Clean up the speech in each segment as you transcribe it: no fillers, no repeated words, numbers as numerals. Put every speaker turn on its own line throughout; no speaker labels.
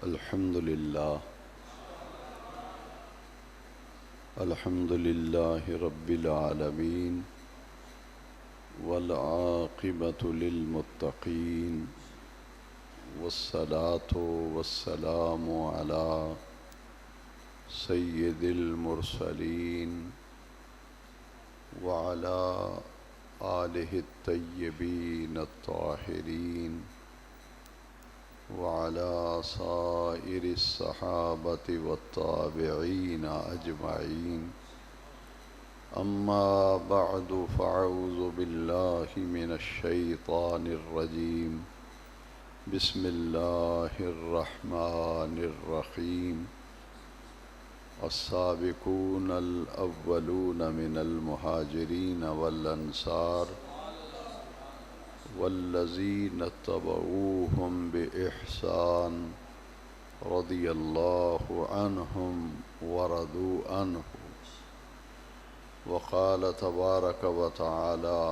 الحمد لله رب العالمين والعاقبة للمتقين والصلاة والسلام على سيد المرسلين وعلى آله الطيبين الطاهرين وعلى سائر الصحابة والتابعين أجمعين. أما بعد فأعوذ بالله من الشيطان الرجيم. بسم الله الرحمن الرحيم. السابقون الأولون من المهاجرين والأنصار والذين اتبعوهم بإحسان رضي الله عنهم ورضوا عنه. وقال تبارك وتعالى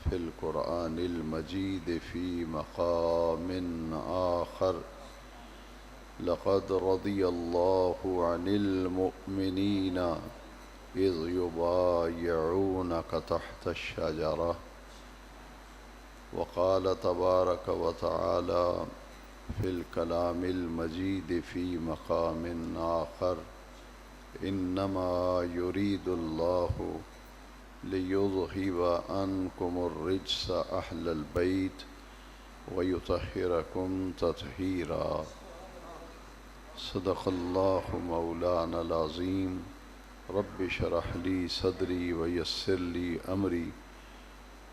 في القرآن المجيد في مقام آخر: لقد رضي الله عن المؤمنين إذ يبايعونك تحت الشجرة. وقال تبارك وتعالى في الكلام المجيد في مقام آخر: إنما يريد الله ليذهب عنكم الرجس أهل البيت ويطهركم تطهيرا. صدق الله مولانا العظيم. رب اشرح لي صدري ويسر لي أمري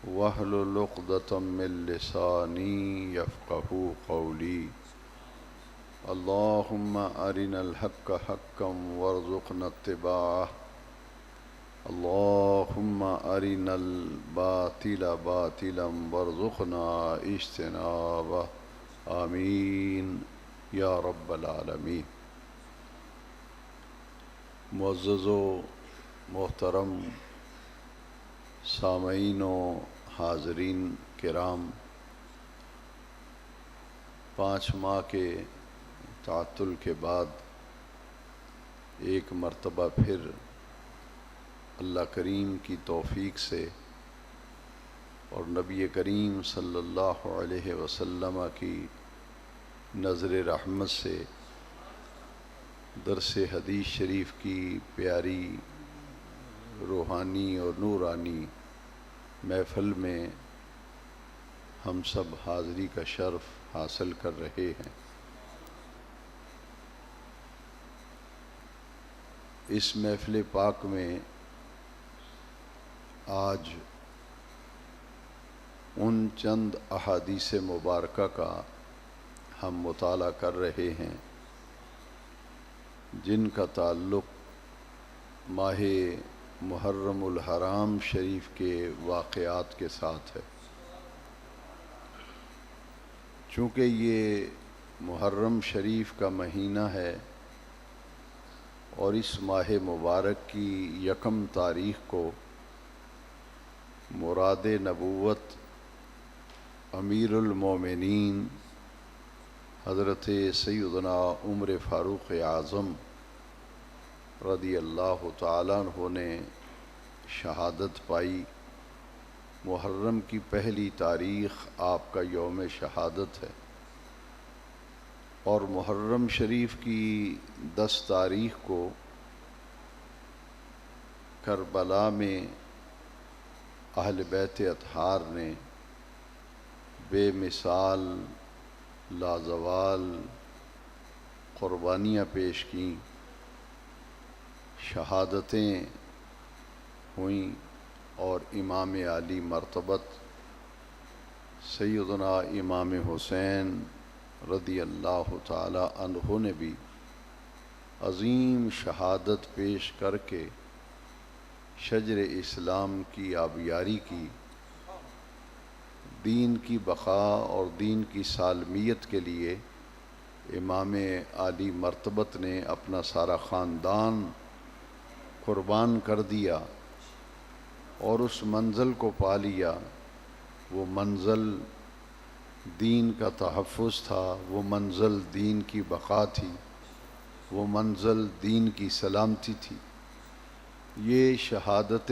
واحلل عقدة من لساني يفقهوا قولي. اللهم أرنا الحق حقا وارزقنا اتباعه. اللهم أرنا الباطل باطلا وارزقنا اجتنابه. آمین یا رب العالمین. معزز و محترم سامعین و حاضرین کرام، 5 ماہ کے تعطل کے بعد ایک مرتبہ پھر اللہ کریم کی توفیق سے اور نبی کریم صلی اللہ علیہ وسلم کی نظر رحمت سے درس حدیث شریف کی پیاری روحانی اور نورانی محفل میں ہم سب حاضری کا شرف حاصل کر رہے ہیں۔ اس محفل پاک میں آج ان چند احادیث مبارکہ کا ہم مطالعہ کر رہے ہیں جن کا تعلق ماہ محرم الحرام شریف کے واقعات کے ساتھ ہے۔ چونکہ یہ محرم شریف کا مہینہ ہے اور اس ماہ مبارک کی 1 تاریخ کو مراد نبوت امیر المومنین حضرت سیدنا عمر فاروق اعظم رضی اللہ تعالیٰ عنہ نے شہادت پائی، محرم کی پہلی تاریخ آپ کا یوم شہادت ہے، اور محرم شریف کی 10 تاریخ کو کربلا میں اہل بیت اطہار نے بے مثال لازوال قربانیاں پیش کیں، شہادتیں ہوئیں، اور امام عالی مرتبت سیدنا امام حسین رضی اللہ تعالی عنہ نے بھی عظیم شہادت پیش کر کے شجر اسلام کی آبیاری کی، دین کی بقا اور دین کی سالمیت کے لیے امام عالی مرتبت نے اپنا سارا خاندان قربان کر دیا اور اس منزل کو پا لیا۔ وہ منزل دین کا تحفظ تھا، وہ منزل دین کی بقا تھی، وہ منزل دین کی سلامتی تھی۔ یہ شہادت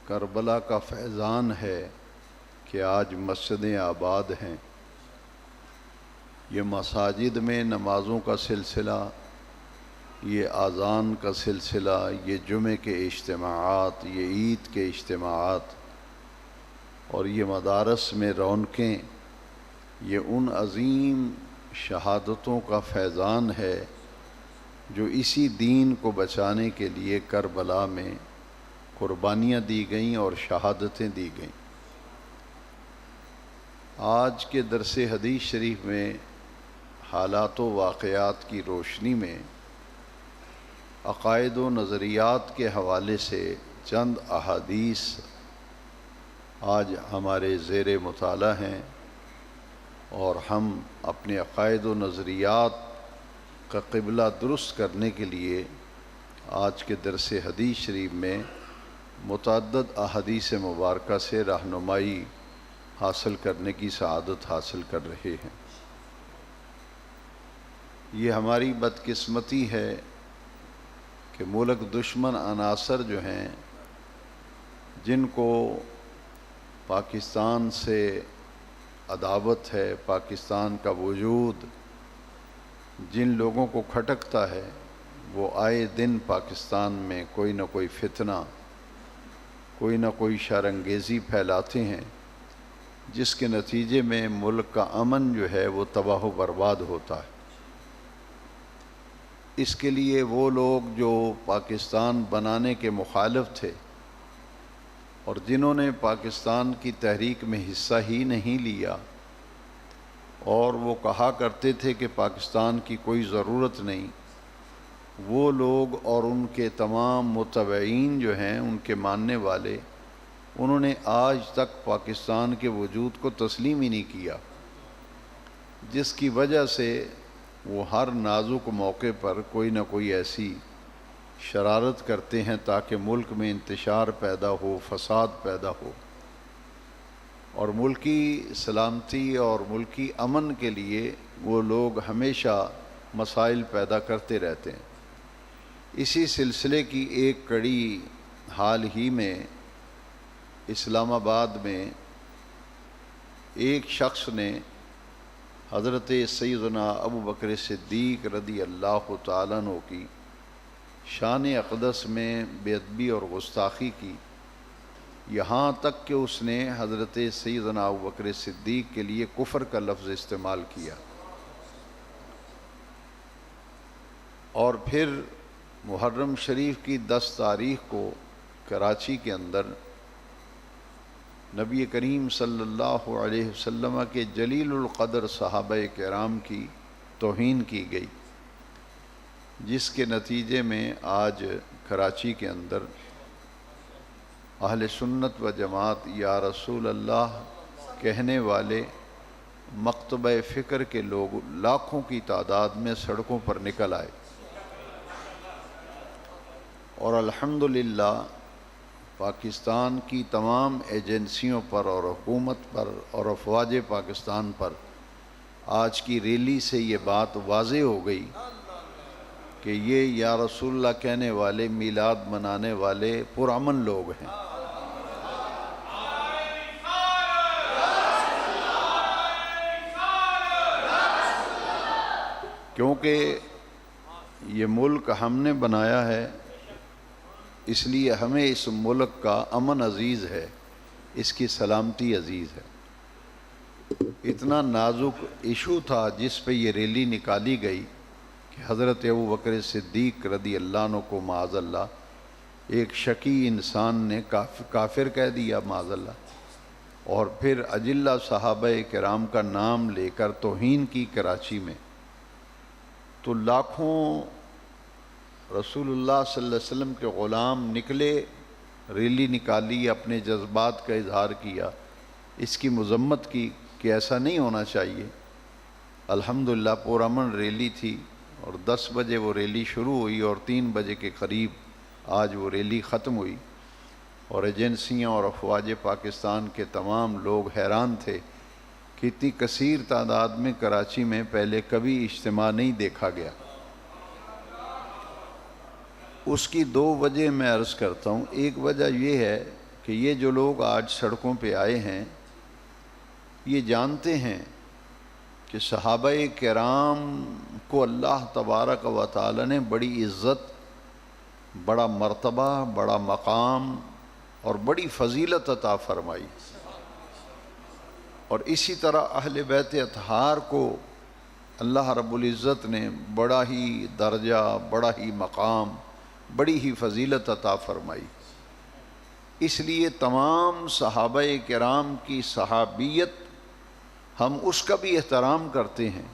کربلا کا فیضان ہے کہ آج مسجدیں آباد ہیں، یہ مساجد میں نمازوں کا سلسلہ، یہ اذان کا سلسلہ، یہ جمعے کے اجتماعات، یہ عید کے اجتماعات اور یہ مدارس میں رونقیں، یہ ان عظیم شہادتوں کا فیضان ہے جو اسی دین کو بچانے کے لیے کربلا میں قربانیاں دی گئیں اور شہادتیں دی گئیں۔ آج کے درس حدیث شریف میں حالات و واقعات کی روشنی میں عقائد و نظریات کے حوالے سے چند احادیث آج ہمارے زیر مطالعہ ہیں، اور ہم اپنے عقائد و نظریات کا قبلہ درست کرنے کے لیے آج کے درس حدیث شریف میں متعدد احادیث مبارکہ سے رہنمائی حاصل کرنے کی سعادت حاصل کر رہے ہیں۔ یہ ہماری بدقسمتی ہے کہ ملک دشمن عناصر جو ہیں، جن کو پاکستان سے عداوت ہے، پاکستان کا وجود جن لوگوں کو کھٹکتا ہے، وہ آئے دن پاکستان میں کوئی نہ کوئی فتنہ، کوئی نہ کوئی شرانگیزی پھیلاتے ہیں، جس کے نتیجے میں ملک کا امن جو ہے وہ تباہ و برباد ہوتا ہے۔ اس کے لیے وہ لوگ جو پاکستان بنانے کے مخالف تھے اور جنہوں نے پاکستان کی تحریک میں حصہ ہی نہیں لیا، اور وہ کہا کرتے تھے کہ پاکستان کی کوئی ضرورت نہیں، وہ لوگ اور ان کے تمام متبعین جو ہیں، ان کے ماننے والے، انہوں نے آج تک پاکستان کے وجود کو تسلیم ہی نہیں کیا، جس کی وجہ سے وہ ہر نازک موقع پر کوئی نہ کوئی ایسی شرارت کرتے ہیں تاکہ ملک میں انتشار پیدا ہو، فساد پیدا ہو، اور ملکی سلامتی اور ملکی امن کے لیے وہ لوگ ہمیشہ مسائل پیدا کرتے رہتے ہیں۔ اسی سلسلے کی ایک کڑی حال ہی میں اسلام آباد میں ایک شخص نے حضرت سیدنا ابو بکر صدیق رضی اللہ تعالیٰ عنہ کی شان اقدس میں بے ادبی اور گستاخی کی، یہاں تک کہ اس نے حضرت سیدنا ابو بکر صدیق کے لیے کفر کا لفظ استعمال کیا، اور پھر محرم شریف کی 10 تاریخ کو کراچی کے اندر نبی کریم صلی اللہ علیہ وسلم کے جلیل القدر صحابہ کرام کی توہین کی گئی، جس کے نتیجے میں آج کراچی کے اندر اہل سنت و جماعت یا رسول اللہ کہنے والے مکتبہ فکر کے لوگ لاکھوں کی تعداد میں سڑکوں پر نکل آئے، اور الحمدللہ پاکستان کی تمام ایجنسیوں پر اور حکومت پر اور افواج پاکستان پر آج کی ریلی سے یہ بات واضح ہو گئی کہ یہ یا رسول اللہ کہنے والے، میلاد منانے والے پرامن لوگ ہیں۔ کیونکہ یہ ملک ہم نے بنایا ہے، اس لیے ہمیں اس ملک کا امن عزیز ہے، اس کی سلامتی عزیز ہے۔ اتنا نازک ایشو تھا جس پہ یہ ریلی نکالی گئی کہ حضرت ابو بکر صدیق رضی اللہ عنہ کو معاذ اللہ ایک شکی انسان نے کافر کہہ دیا معاذ اللہ، اور پھر اجلہ صحابہ کرام کا نام لے کر توہین کی کراچی میں، تو لاکھوں رسول اللہ صلی اللہ علیہ وسلم کے غلام نکلے، ریلی نکالی، اپنے جذبات کا اظہار کیا، اس کی مذمت کی کہ ایسا نہیں ہونا چاہیے۔ الحمدللہ پرامن ریلی تھی، اور 10 بجے وہ ریلی شروع ہوئی اور 3 بجے کے قریب آج وہ ریلی ختم ہوئی، اور ایجنسیاں اور افواج پاکستان کے تمام لوگ حیران تھے کہ اتنی کثیر تعداد میں کراچی میں پہلے کبھی اجتماع نہیں دیکھا گیا۔ اس کی دو وجہ میں عرض کرتا ہوں۔ ایک وجہ یہ ہے کہ یہ جو لوگ آج سڑکوں پہ آئے ہیں یہ جانتے ہیں کہ صحابہ کرام کو اللہ تبارک و تعالی نے بڑی عزت، بڑا مرتبہ، بڑا مقام اور بڑی فضیلت عطا فرمائی، اور اسی طرح اہل بیت اطہار کو اللہ رب العزت نے بڑا ہی درجہ، بڑا ہی مقام، بڑی ہی فضیلت عطا فرمائی۔ اس لیے تمام صحابہ کرام کی صحابیت ہم اس کا بھی احترام کرتے ہیں،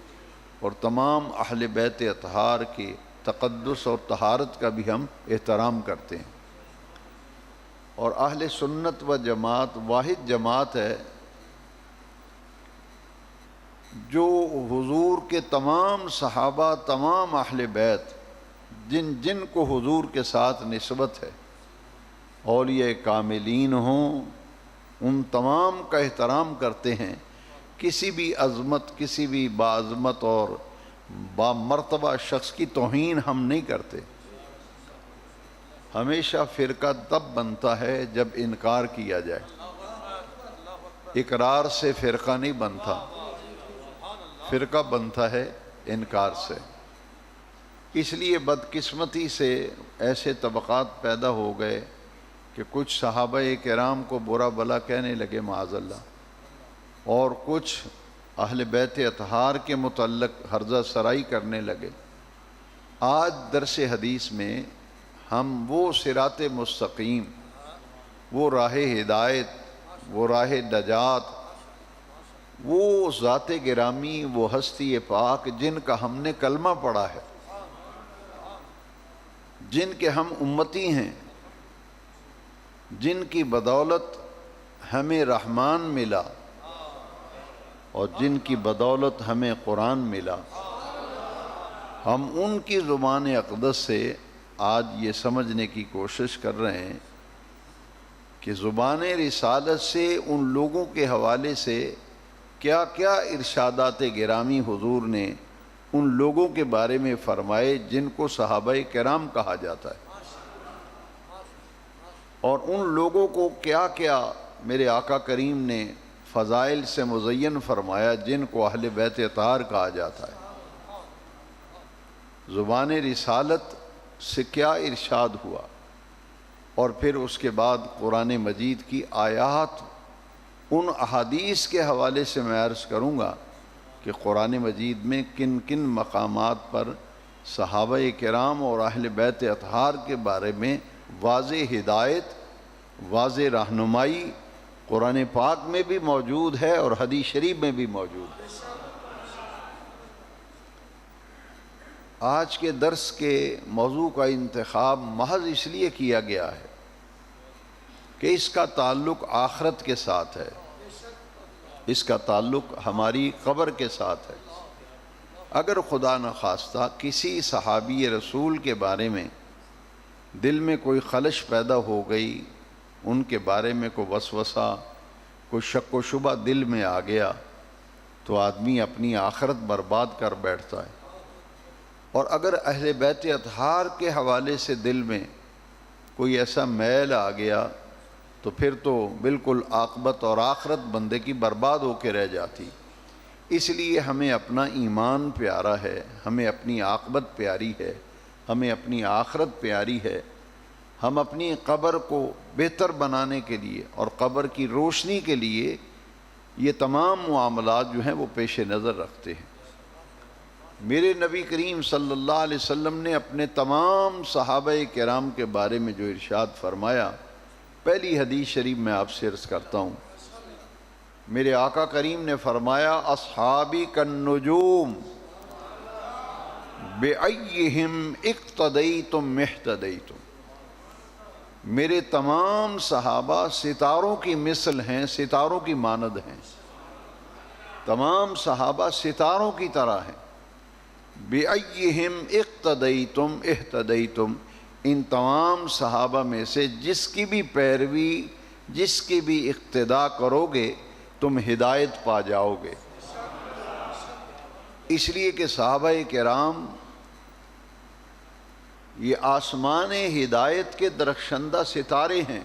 اور تمام اہل بیت اطہار کے تقدس اور طہارت کا بھی ہم احترام کرتے ہیں۔ اور اہل سنت و جماعت واحد جماعت ہے جو حضور کے تمام صحابہ، تمام اہل بیت جن جن کو حضور کے ساتھ نسبت ہے، اولیاء کاملین ہوں، ان تمام کا احترام کرتے ہیں۔ کسی بھی عظمت، کسی بھی باعظمت اور بامرتبہ شخص کی توہین ہم نہیں کرتے۔ ہمیشہ فرقہ تب بنتا ہے جب انکار کیا جائے، اقرار سے فرقہ نہیں بنتا، فرقہ بنتا ہے انکار سے۔ اس لیے بدقسمتی سے ایسے طبقات پیدا ہو گئے کہ کچھ صحابہ کرام کو برا بھلا کہنے لگے معاذ اللہ، اور کچھ اہل بیت اطہار کے متعلق ہرزہ سرائی کرنے لگے۔ آج درس حدیث میں ہم وہ صراط مستقیم، وہ راہ ہدایت، وہ راہ نجات، وہ ذات گرامی، وہ ہستی پاک جن کا ہم نے کلمہ پڑھا ہے، جن کے ہم امتی ہیں، جن کی بدولت ہمیں رحمان ملا اور جن کی بدولت ہمیں قرآن ملا، ہم ان کی زبان اقدس سے آج یہ سمجھنے کی کوشش کر رہے ہیں کہ زبان رسالت سے ان لوگوں کے حوالے سے کیا کیا ارشادات گرامی حضور نے ان لوگوں کے بارے میں فرمائے جن کو صحابہ کرام کہا جاتا ہے، اور ان لوگوں کو کیا کیا میرے آقا کریم نے فضائل سے مزین فرمایا جن کو اہل بیت اطہار کہا جاتا ہے۔ زبان رسالت سے کیا ارشاد ہوا، اور پھر اس کے بعد قرآن مجید کی آیات، ان احادیث کے حوالے سے میں عرض کروں گا کہ قرآن مجید میں کن کن مقامات پر صحابہ کرام اور اہل بیت اطہار کے بارے میں واضح ہدایت، واضح رہنمائی قرآن پاک میں بھی موجود ہے اور حدیث شریف میں بھی موجود ہے۔ آج کے درس کے موضوع کا انتخاب محض اس لیے کیا گیا ہے کہ اس کا تعلق آخرت کے ساتھ ہے، اس کا تعلق ہماری قبر کے ساتھ ہے۔ اگر خدا نخواستہ کسی صحابی رسول کے بارے میں دل میں کوئی خلش پیدا ہو گئی، ان کے بارے میں کوئی وسوسہ، کوئی شک و شبہ دل میں آ گیا، تو آدمی اپنی آخرت برباد کر بیٹھتا ہے۔ اور اگر اہل بیت اطہار کے حوالے سے دل میں کوئی ایسا میل آ گیا تو پھر تو بالکل عاقبت اور آخرت بندے کی برباد ہو کے رہ جاتی۔ اس لیے ہمیں اپنا ایمان پیارا ہے، ہمیں اپنی عاقبت پیاری ہے، ہمیں اپنی آخرت پیاری ہے۔ ہم اپنی قبر کو بہتر بنانے کے لیے اور قبر کی روشنی کے لیے یہ تمام معاملات جو ہیں وہ پیش نظر رکھتے ہیں۔ میرے نبی کریم صلی اللہ علیہ وسلم نے اپنے تمام صحابہ کرام کے بارے میں جو ارشاد فرمایا، پہلی حدیث شریف میں آپ سے عرض کرتا ہوں۔ میرے آقا کریم نے فرمایا، اصحابی کالنجوم بأیہم اقتدیتم اہتدیتم۔ میرے تمام صحابہ ستاروں کی مثل ہیں، ستاروں کی مانند ہیں، تمام صحابہ ستاروں کی طرح ہیں۔ بأیہم اقتدیتم اہتدیتم، ان تمام صحابہ میں سے جس کی بھی پیروی، جس کی بھی اقتداء کرو گے تو تم ہدایت پا جاؤ گے۔ اس لیے کہ صحابہ کرام یہ آسمان ہدایت کے درخشندہ ستارے ہیں،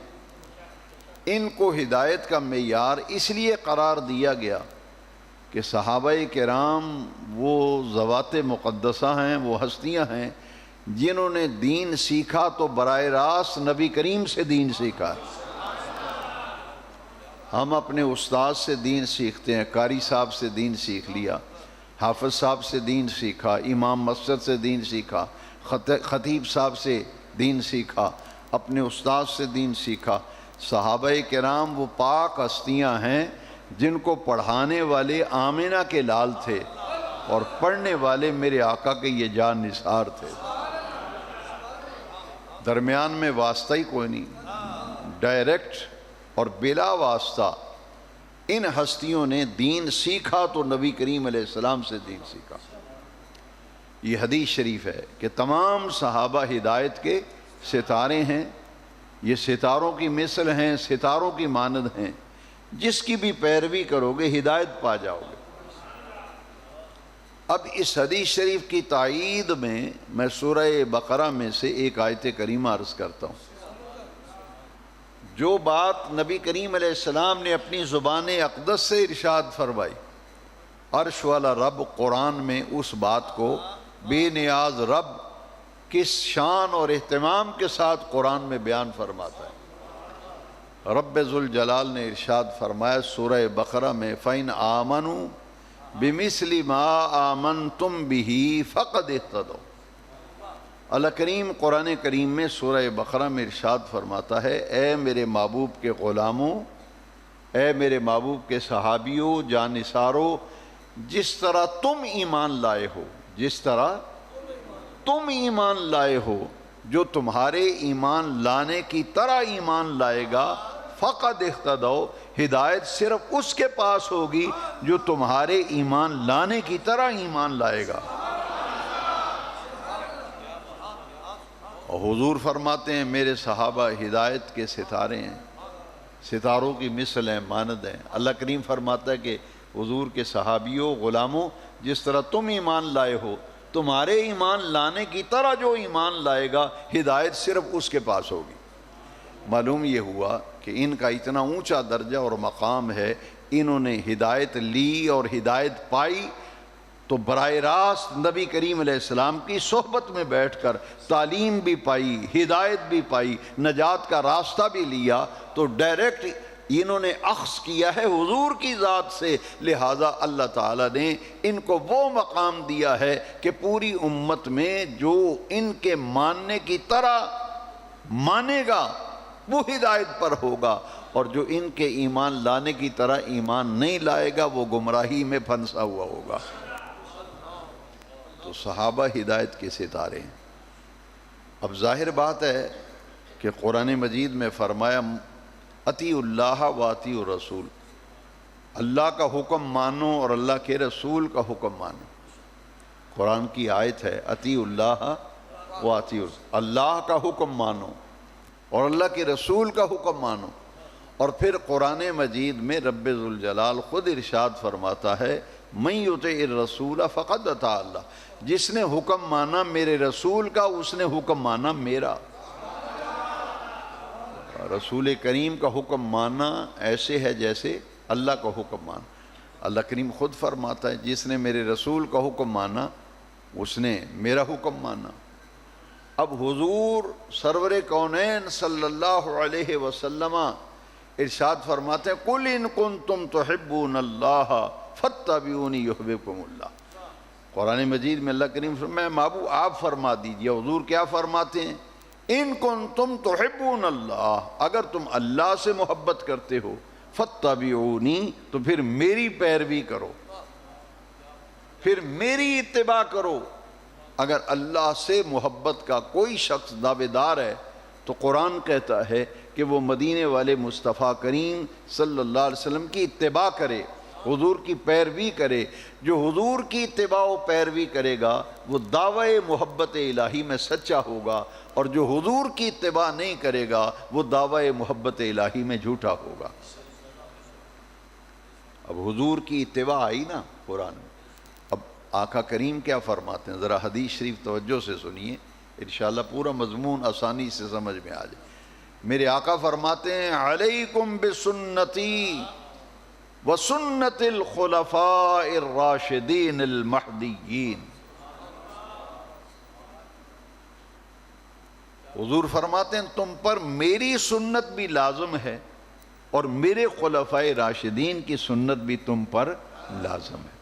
ان کو ہدایت کا معیار اس لیے قرار دیا گیا کہ صحابہ کرام وہ ذوات مقدسہ ہیں، وہ ہستیاں ہیں جنہوں نے دین سیکھا تو براہ راست نبی کریم سے دین سیکھا۔ ہم اپنے استاد سے دین سیکھتے ہیں، قاری صاحب سے دین سیکھ لیا، حافظ صاحب سے دین سیکھا، امام مسجد سے دین سیکھا، خطیب صاحب سے دین سیکھا، اپنے استاد سے دین سیکھا۔ صحابہ کرام وہ پاک ہستیاں ہیں جن کو پڑھانے والے آمنہ کے لال تھے اور پڑھنے والے میرے آقا کے یہ جان نثار تھے۔ درمیان میں واسطہ ہی کوئی نہیں، ڈائریکٹ اور بلا واسطہ ان ہستیوں نے دین سیکھا تو نبی کریم علیہ السلام سے دین سیکھا۔ یہ حدیث شریف ہے کہ تمام صحابہ ہدایت کے ستارے ہیں، یہ ستاروں کی مثل ہیں، ستاروں کی مانند ہیں، جس کی بھی پیروی کرو گے ہدایت پا جاؤ گے۔ اب اس حدیث شریف کی تائید میں سورہ بقرہ میں سے ایک آیت کریمہ عرض کرتا ہوں۔ جو بات نبی کریم علیہ السلام نے اپنی زبان اقدس سے ارشاد فرمائی، عرش والا رب قرآن میں اس بات کو بے نیاز رب کس شان اور اہتمام کے ساتھ قرآن میں بیان فرماتا ہے۔ رب ذوالجلال نے ارشاد فرمایا سورہ بقرہ میں فَإِنْ آمَنُوا بِمِثْلِ مَا آمَنْتُمْ بِهِ فَقَدْ اهْتَدَوْا۔ اللہ کریم قرآن کریم میں سورہ بقرہ میں ارشاد فرماتا ہے، اے میرے محبوب کے غلاموں، اے میرے محبوب کے صحابیوں، جانثاروں، جس طرح تم ایمان لائے ہو، جس طرح تم ایمان لائے ہو، جو تمہارے ایمان لانے کی طرح ایمان لائے گا، فقد اہتدوا، ہدایت صرف اس کے پاس ہوگی جو تمہارے ایمان لانے کی طرح ایمان لائے گا۔ اور حضور فرماتے ہیں میرے صحابہ ہدایت کے ستارے ہیں، ستاروں کی مثل ہیں، مانند ہیں۔ اللہ کریم فرماتا ہے کہ حضور کے صحابیوں، غلاموں، جس طرح تم ایمان لائے ہو، تمہارے ایمان لانے کی طرح جو ایمان لائے گا ہدایت صرف اس کے پاس ہوگی۔ معلوم یہ ہوا کہ ان کا اتنا اونچا درجہ اور مقام ہے، انہوں نے ہدایت لی اور ہدایت پائی تو براہ راست نبی کریم علیہ السلام کی صحبت میں بیٹھ کر تعلیم بھی پائی، ہدایت بھی پائی، نجات کا راستہ بھی لیا، تو ڈائریکٹ انہوں نے اخذ کیا ہے حضور کی ذات سے، لہٰذا اللہ تعالیٰ نے ان کو وہ مقام دیا ہے کہ پوری امت میں جو ان کے ماننے کی طرح مانے گا وہ ہدایت پر ہوگا، اور جو ان کے ایمان لانے کی طرح ایمان نہیں لائے گا وہ گمراہی میں پھنسا ہوا ہوگا۔ تو صحابہ ہدایت کے ستارے ہیں۔ اب ظاہر بات ہے کہ قرآن مجید میں فرمایا اطیعوا اللہ و اطیعوا الرسول، اللہ کا حکم مانو اور اللہ کے رسول کا حکم مانو۔ قرآن کی آیت ہے اطیعوا اللہ و اطیعوا الرسول، اللہ کا حکم مانو اور اللہ کے رسول کا حکم مانو۔ اور پھر قرآن مجید میں رب ذوالجلال خود ارشاد فرماتا ہے من یطع الرسول فقد اطاع اللہ، جس نے حکم مانا میرے رسول کا اس نے حکم مانا میرا۔ رسول کریم کا حکم ماننا ایسے ہے جیسے اللہ کا حکم مانا۔ اللہ کریم خود فرماتا ہے جس نے میرے رسول کا حکم مانا اس نے میرا حکم مانا۔ اب حضور سرور کونین صلی اللہ علیہ وسلم ارشاد فرماتے ہیں قل ان کنتم تحبون اللہ فاتبعونی یحببکم اللہ۔ قرآن مجید میں اللہ کریم فرماتے ہیں محبوب آپ فرما دیجئے، حضور کیا فرماتے ہیں؟ ان کنتم تحبون اللہ، اگر تم اللہ سے محبت کرتے ہو، فاتبعونی، تو پھر میری پیروی کرو، پھر میری اتباع کرو۔ اگر اللہ سے محبت کا کوئی شخص دعویدار ہے تو قرآن کہتا ہے کہ وہ مدینے والے مصطفیٰ کریم صلی اللہ علیہ وسلم کی اتباع کرے، حضور کی پیروی کرے۔ جو حضور کی اتباع و پیروی کرے گا وہ دعوی محبت الہی میں سچا ہوگا، اور جو حضور کی اتباع نہیں کرے گا وہ دعوی محبت الہی میں جھوٹا ہوگا۔ اب حضور کی اتباع آئی نا قرآن میں. اب آقا کریم کیا فرماتے ہیں ذرا حدیث شریف توجہ سے سنیے، انشاءاللہ پورا مضمون آسانی سے سمجھ میں آ جائے. میرے آقا فرماتے ہیں علیکم بسنتی وسنت الخلفاء الراشدین المہدیین. حضور فرماتے ہیں تم پر میری سنت بھی لازم ہے اور میرے خلفائے راشدین کی سنت بھی تم پر لازم ہے.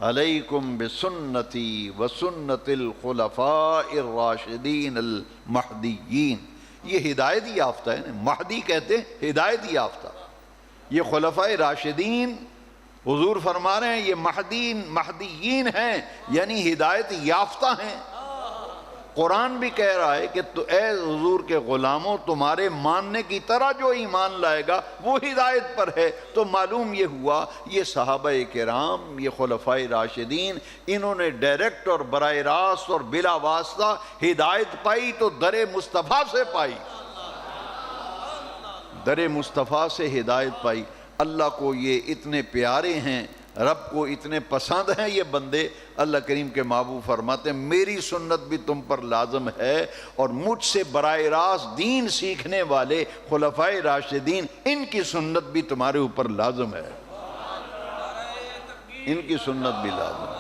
علیکم بسنتی وسنت الخلفاء الراشدین المہدیین. یہ ہدایت یافتہ ہے نا، مہدی کہتے ہیں ہدایت یافتہ. یہ خلفائے راشدین حضور فرما رہے ہیں یہ مہدیین ہیں، یعنی ہدایت یافتہ ہیں. قرآن بھی کہہ رہا ہے کہ تو اے حضور کے غلاموں تمہارے ماننے کی طرح جو ایمان لائے گا وہ ہدایت پر ہے. تو معلوم یہ ہوا یہ صحابہ کرام، یہ خلفائے راشدین، انہوں نے ڈائریکٹ اور براہ راست اور بلا واسطہ ہدایت پائی تو در مصطفیٰ سے پائی. در مصطفیٰ سے ہدایت پائی. اللہ کو یہ اتنے پیارے ہیں، رب کو اتنے پسند ہیں یہ بندے. اللہ کریم کے محبوب فرماتے ہیں میری سنت بھی تم پر لازم ہے اور مجھ سے براہ راست دین سیکھنے والے خلفائے راشدین ان کی سنت بھی تمہارے اوپر لازم ہے. ان کی سنت بھی لازم ہے.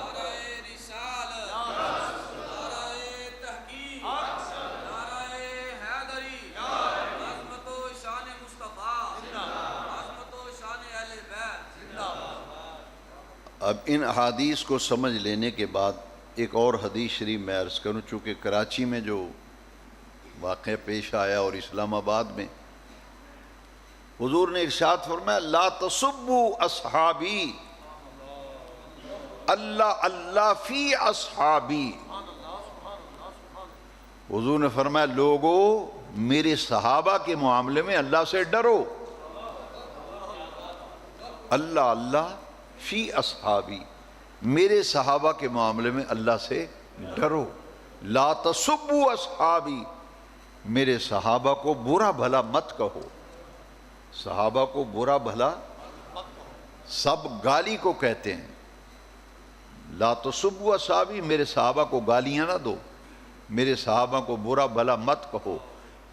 اب ان احادیث کو سمجھ لینے کے بعد ایک اور حدیث شریف میں عرض کروں، چونکہ کراچی میں جو واقعہ پیش آیا اور اسلام آباد میں، حضور نے ارشاد فرمایا لا تسبوا اصحابی اللہ فی اصحابی. حضور نے فرمایا لوگو میرے صحابہ کے معاملے میں اللہ سے ڈرو. اللہ فی اصحابی، میرے صحابہ کے معاملے میں اللہ سے ڈرو. لا تسبوا اصحابی، میرے صحابہ کو برا بھلا مت کہو. صحابہ کو برا بھلا سب گالی کو کہتے ہیں. لا تسبوا اصحابی، میرے صحابہ کو گالیاں نہ دو، میرے صحابہ کو برا بھلا مت کہو.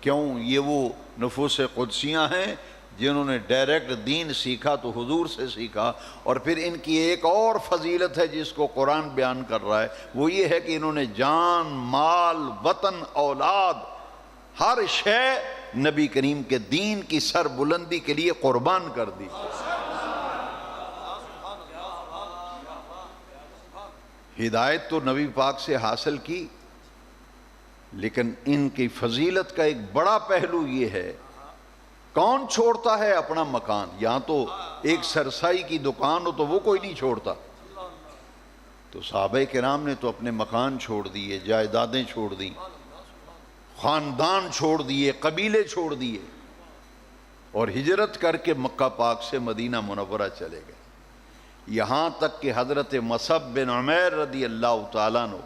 کیوں؟ یہ وہ نفوس قدسیاں ہیں جنہوں نے ڈائریکٹ دین سیکھا تو حضور سے سیکھا. اور پھر ان کی ایک اور فضیلت ہے جس کو قرآن بیان کر رہا ہے، وہ یہ ہے کہ انہوں نے جان، مال، وطن، اولاد، ہر شے نبی کریم کے دین کی سر بلندی کے لیے قربان کر دی. ہدایت تو نبی پاک سے حاصل کی، لیکن ان کی فضیلت کا ایک بڑا پہلو یہ ہے کون چھوڑتا ہے اپنا مکان؟ یہاں تو ایک سرسائی کی دکان ہو تو وہ کوئی نہیں چھوڑتا. تو صحابہ کرام نے تو اپنے مکان چھوڑ دیے، جائیدادیں چھوڑ دیں، خاندان چھوڑ دیے، قبیلے چھوڑ دیے اور ہجرت کر کے مکہ پاک سے مدینہ منورہ چلے گئے. یہاں تک کہ حضرت مصعب بن عمیر رضی اللہ تعالیٰ عنہ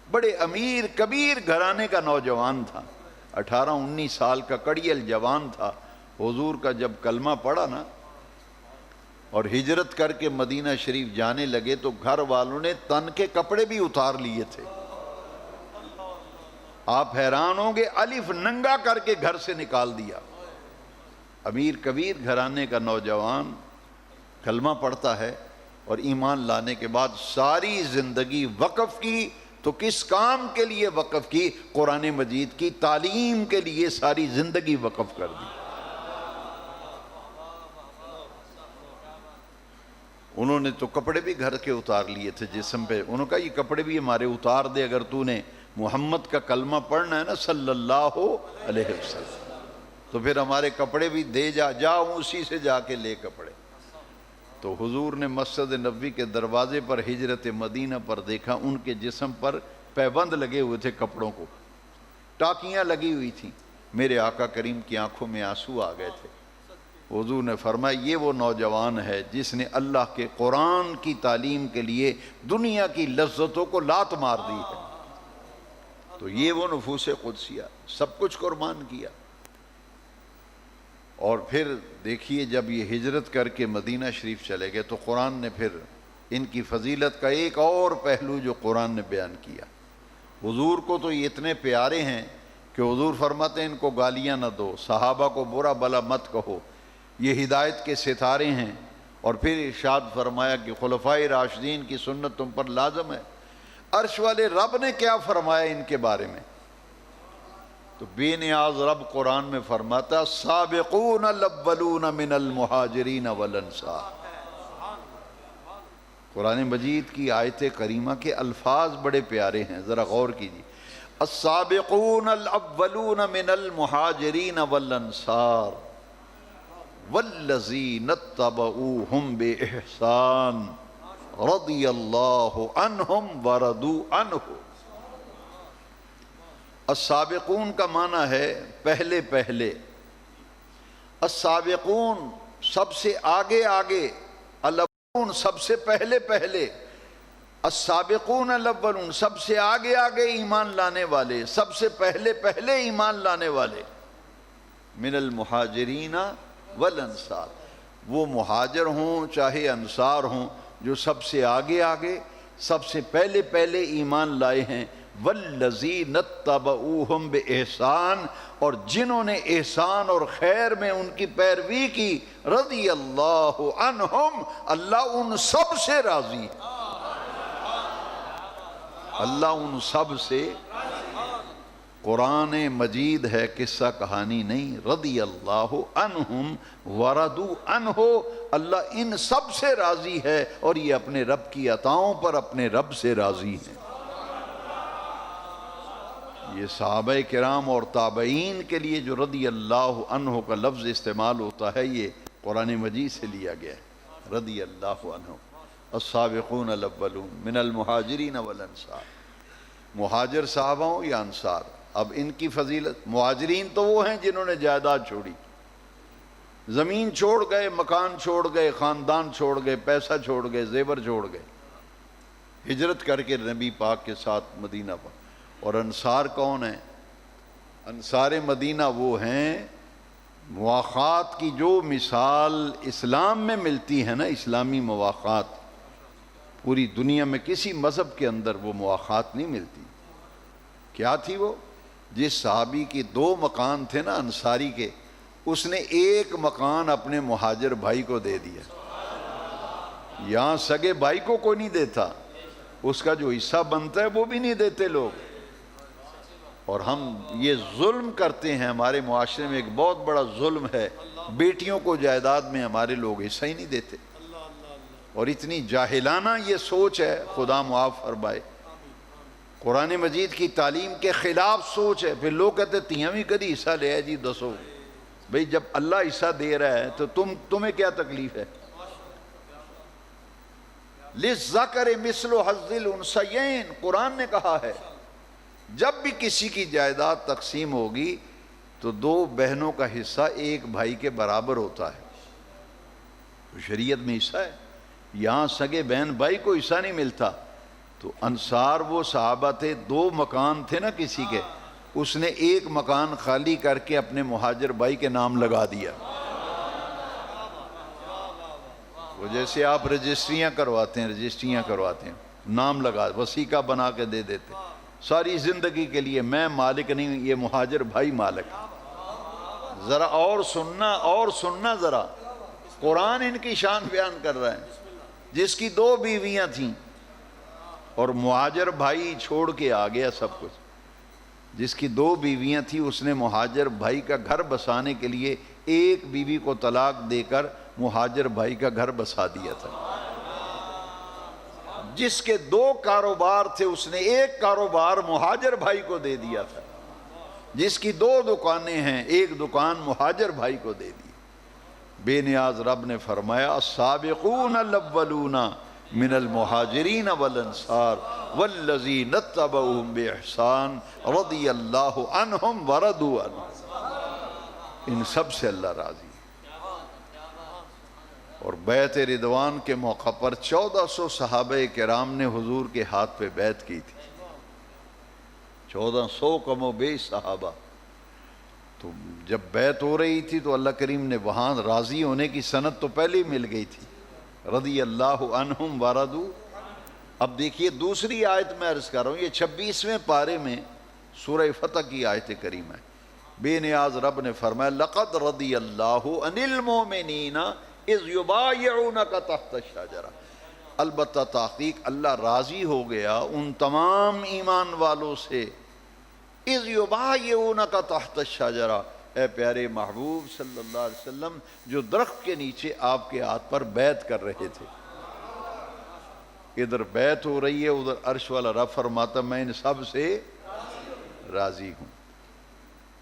بڑے امیر کبیر گھرانے کا نوجوان تھا، 18-19 سال کا کڑیل جوان تھا. حضور کا جب کلمہ پڑھا نا اور ہجرت کر کے مدینہ شریف جانے لگے تو گھر والوں نے تن کے کپڑے بھی اتار لیے تھے. آپ حیران ہوں گے، الف ننگا کر کے گھر سے نکال دیا. امیر کبیر گھرانے کا نوجوان کلمہ پڑھتا ہے اور ایمان لانے کے بعد ساری زندگی وقف کی. تو کس کام کے لیے وقف کی؟ قرآن مجید کی تعلیم کے لیے ساری زندگی وقف کر دی. انہوں نے تو کپڑے بھی گھر کے اتار لیے تھے جسم پہ. انہوں نے کہا یہ کپڑے بھی ہمارے اتار دے اگر تو نے محمد کا کلمہ پڑھنا ہے نا صلی اللہ علیہ وسلم، تو پھر ہمارے کپڑے بھی دے جا اسی سے جا کے لے کپڑے. تو حضور نے مسجد نبوی کے دروازے پر ہجرت مدینہ پر دیکھا ان کے جسم پر پیبند لگے ہوئے تھے، کپڑوں کو ٹاکیاں لگی ہوئی تھیں. میرے آقا کریم کی آنکھوں میں آنسو آ گئے تھے. حضور نے فرمایا یہ وہ نوجوان ہے جس نے اللہ کے قرآن کی تعلیم کے لیے دنیا کی لذتوں کو لات مار دی ہے. تو یہ وہ نفوس قدسیہ سب کچھ قربان کیا. اور پھر دیکھیے جب یہ ہجرت کر کے مدینہ شریف چلے گئے تو قرآن نے پھر ان کی فضیلت کا ایک اور پہلو جو قرآن نے بیان کیا. حضور کو تو یہ اتنے پیارے ہیں کہ حضور فرماتے ہیں ان کو گالیاں نہ دو، صحابہ کو برا بلا مت کہو، یہ ہدایت کے ستارے ہیں. اور پھر ارشاد فرمایا کہ خلفائے راشدین کی سنت تم پر لازم ہے. عرش والے رب نے کیا فرمایا ان کے بارے میں؟ تو بے نیاز رب قرآن میں فرماتا سابقون الاولون من المہاجرین والانصار. قرآن مجید کی آیت کریمہ کے الفاظ بڑے پیارے ہیں، ذرا غور کیجیے. السابقون الاولون من المہاجرین والانصار والذین اتبعوہم بإحسان رضی اللہ عنہم ورضوا عنہ. السابقون کا معنی ہے پہلے پہلے. السابقون سب سے آگے آگے، الاولون سب سے پہلے پہلے، السابقون الاولون سب سے آگے آگے ایمان لانے والے، سب سے پہلے پہلے ایمان لانے والے. من المہاجرین والانصار، وہ مہاجر ہوں چاہے انصار ہوں جو سب سے آگے آگے سب سے پہلے پہلے ایمان لائے ہیں. والذین اتبعوہم بإحسان، اور جنہوں نے احسان اور خیر میں ان کی پیروی کی، رضی اللہ عنہم، اللہ ان سب سے راضی ہے. اللہ ان سب سے، قرآن مجید ہے قصہ کہانی نہیں. رضی اللہ عنہم ورضوا عنہ، اللہ ان سب سے راضی ہے اور یہ اپنے رب کی عطاؤں پر اپنے رب سے راضی ہیں. یہ صحابہ کرام اور تابعین کے لیے جو رضی اللہ عنہ کا لفظ استعمال ہوتا ہے یہ قرآن مجید سے لیا گیا ہے. رضی اللہ عنہ السابقون الاولون من المہاجرین والانصار. مہاجر صحابہ ہوں یا انصار. اب ان کی فضیلت، مہاجرین تو وہ ہیں جنہوں نے جائیداد چھوڑی، زمین چھوڑ گئے، مکان چھوڑ گئے، خاندان چھوڑ گئے، پیسہ چھوڑ گئے، زیور چھوڑ گئے، ہجرت کر کے نبی پاک کے ساتھ مدینہ پر. اور انصار کون ہیں؟ انصار مدینہ وہ ہیں مواخات کی جو مثال اسلام میں ملتی ہے نا، اسلامی مواخات، پوری دنیا میں کسی مذہب کے اندر وہ مواخات نہیں ملتی. کیا تھی وہ؟ جس صحابی کی 2 مکان تھے نا انصاری کے، اس نے 1 مکان اپنے مہاجر بھائی کو دے دیا. یہاں سگے بھائی کو کوئی نہیں دیتا، اس کا جو حصہ بنتا ہے وہ بھی نہیں دیتے لوگ. اور ہم یہ ظلم کرتے ہیں، ہمارے معاشرے میں ایک بہت بڑا ظلم ہے، بیٹیوں کو جائیداد میں ہمارے لوگ حصہ ہی نہیں دیتے. اور اتنی جاہلانہ یہ سوچ ہے، خدا معاف فرمائے، قرآن مجید کی تعلیم کے خلاف سوچ ہے. پھر لوگ کہتے تیاں بھی کدی حصہ لے جی دسو. بھئی جب اللہ حصہ دے رہا ہے تو تمہیں کیا تکلیف ہے؟ لِلذَّكَرِ مِثْلُ حَظِّ الْأُنثَيَيْنِ، قرآن نے کہا ہے جب بھی کسی کی جائیداد تقسیم ہوگی تو 2 بہنوں کا حصہ 1 بھائی کے برابر ہوتا ہے. تو شریعت میں حصہ ہے. یہاں سگے بہن بھائی کو حصہ نہیں ملتا. تو انصار وہ صحابہ تھے، 2 مکان تھے نا کسی کے، اس نے 1 مکان خالی کر کے اپنے مہاجر بھائی کے نام لگا دیا. وہ جیسے آپ رجسٹریاں کرواتے ہیں، نام لگا، وثیقہ بنا کے دے دیتے، ساری زندگی کے لیے میں مالک نہیں، یہ مہاجر بھائی مالک. ذرا اور سننا ذرا، قرآن ان کی شان بیان کر رہا ہے. جس کی 2 بیویاں تھیں اور مہاجر بھائی چھوڑ کے آ گیا سب کچھ. جس کی 2 بیویاں تھیں اس نے مہاجر بھائی کا گھر بسانے کے لیے 1 بیوی کو طلاق دے کر مہاجر بھائی کا گھر بسا دیا تھا. جس کے 2 کاروبار تھے اس نے 1 کاروبار مہاجر بھائی کو دے دیا تھا. جس کی 2 دکانیں ہیں 1 دکان مہاجر بھائی کو دے دی. بے نیاز رب نے فرمایا السابقون الاولون من المہاجرین والانصار والذین اتبعوہم بإحسان رضی اللہ عنہم ورضوا عنہ. ان سب سے اللہ راضی. اور بیعت رضوان کے موقع پر 1400 صحابہ کرام نے حضور کے ہاتھ پہ بیعت کی تھی. 1400 کم و بیش صحابہ. تو جب بیعت ہو رہی تھی تو اللہ کریم نے وہاں راضی ہونے کی سند تو پہلے ہی مل گئی تھی، رضی اللہ عنہم ورضوا۔ اب دیکھیے دوسری آیت میں عرض کر رہا ہوں، یہ 26ویں پارے میں سورہ فتح کی آیت کریمہ ہے۔ بے نیاز رب نے فرمایا لقد رضی اللہ عن المؤمنین اذ یبایعونک تحت الشجرہ، البتہ تحقیق اللہ راضی ہو گیا ان تمام ایمان والوں سے، اذ یبایعونک تحت الشجرہ، اے پیارے محبوب صلی اللہ علیہ وسلم، جو درخت کے نیچے آپ کے ہاتھ پر بیعت کر رہے تھے۔ ادھر بیعت ہو رہی ہے، ادھر عرش والا رب فرماتا میں ان سب سے راضی ہوں۔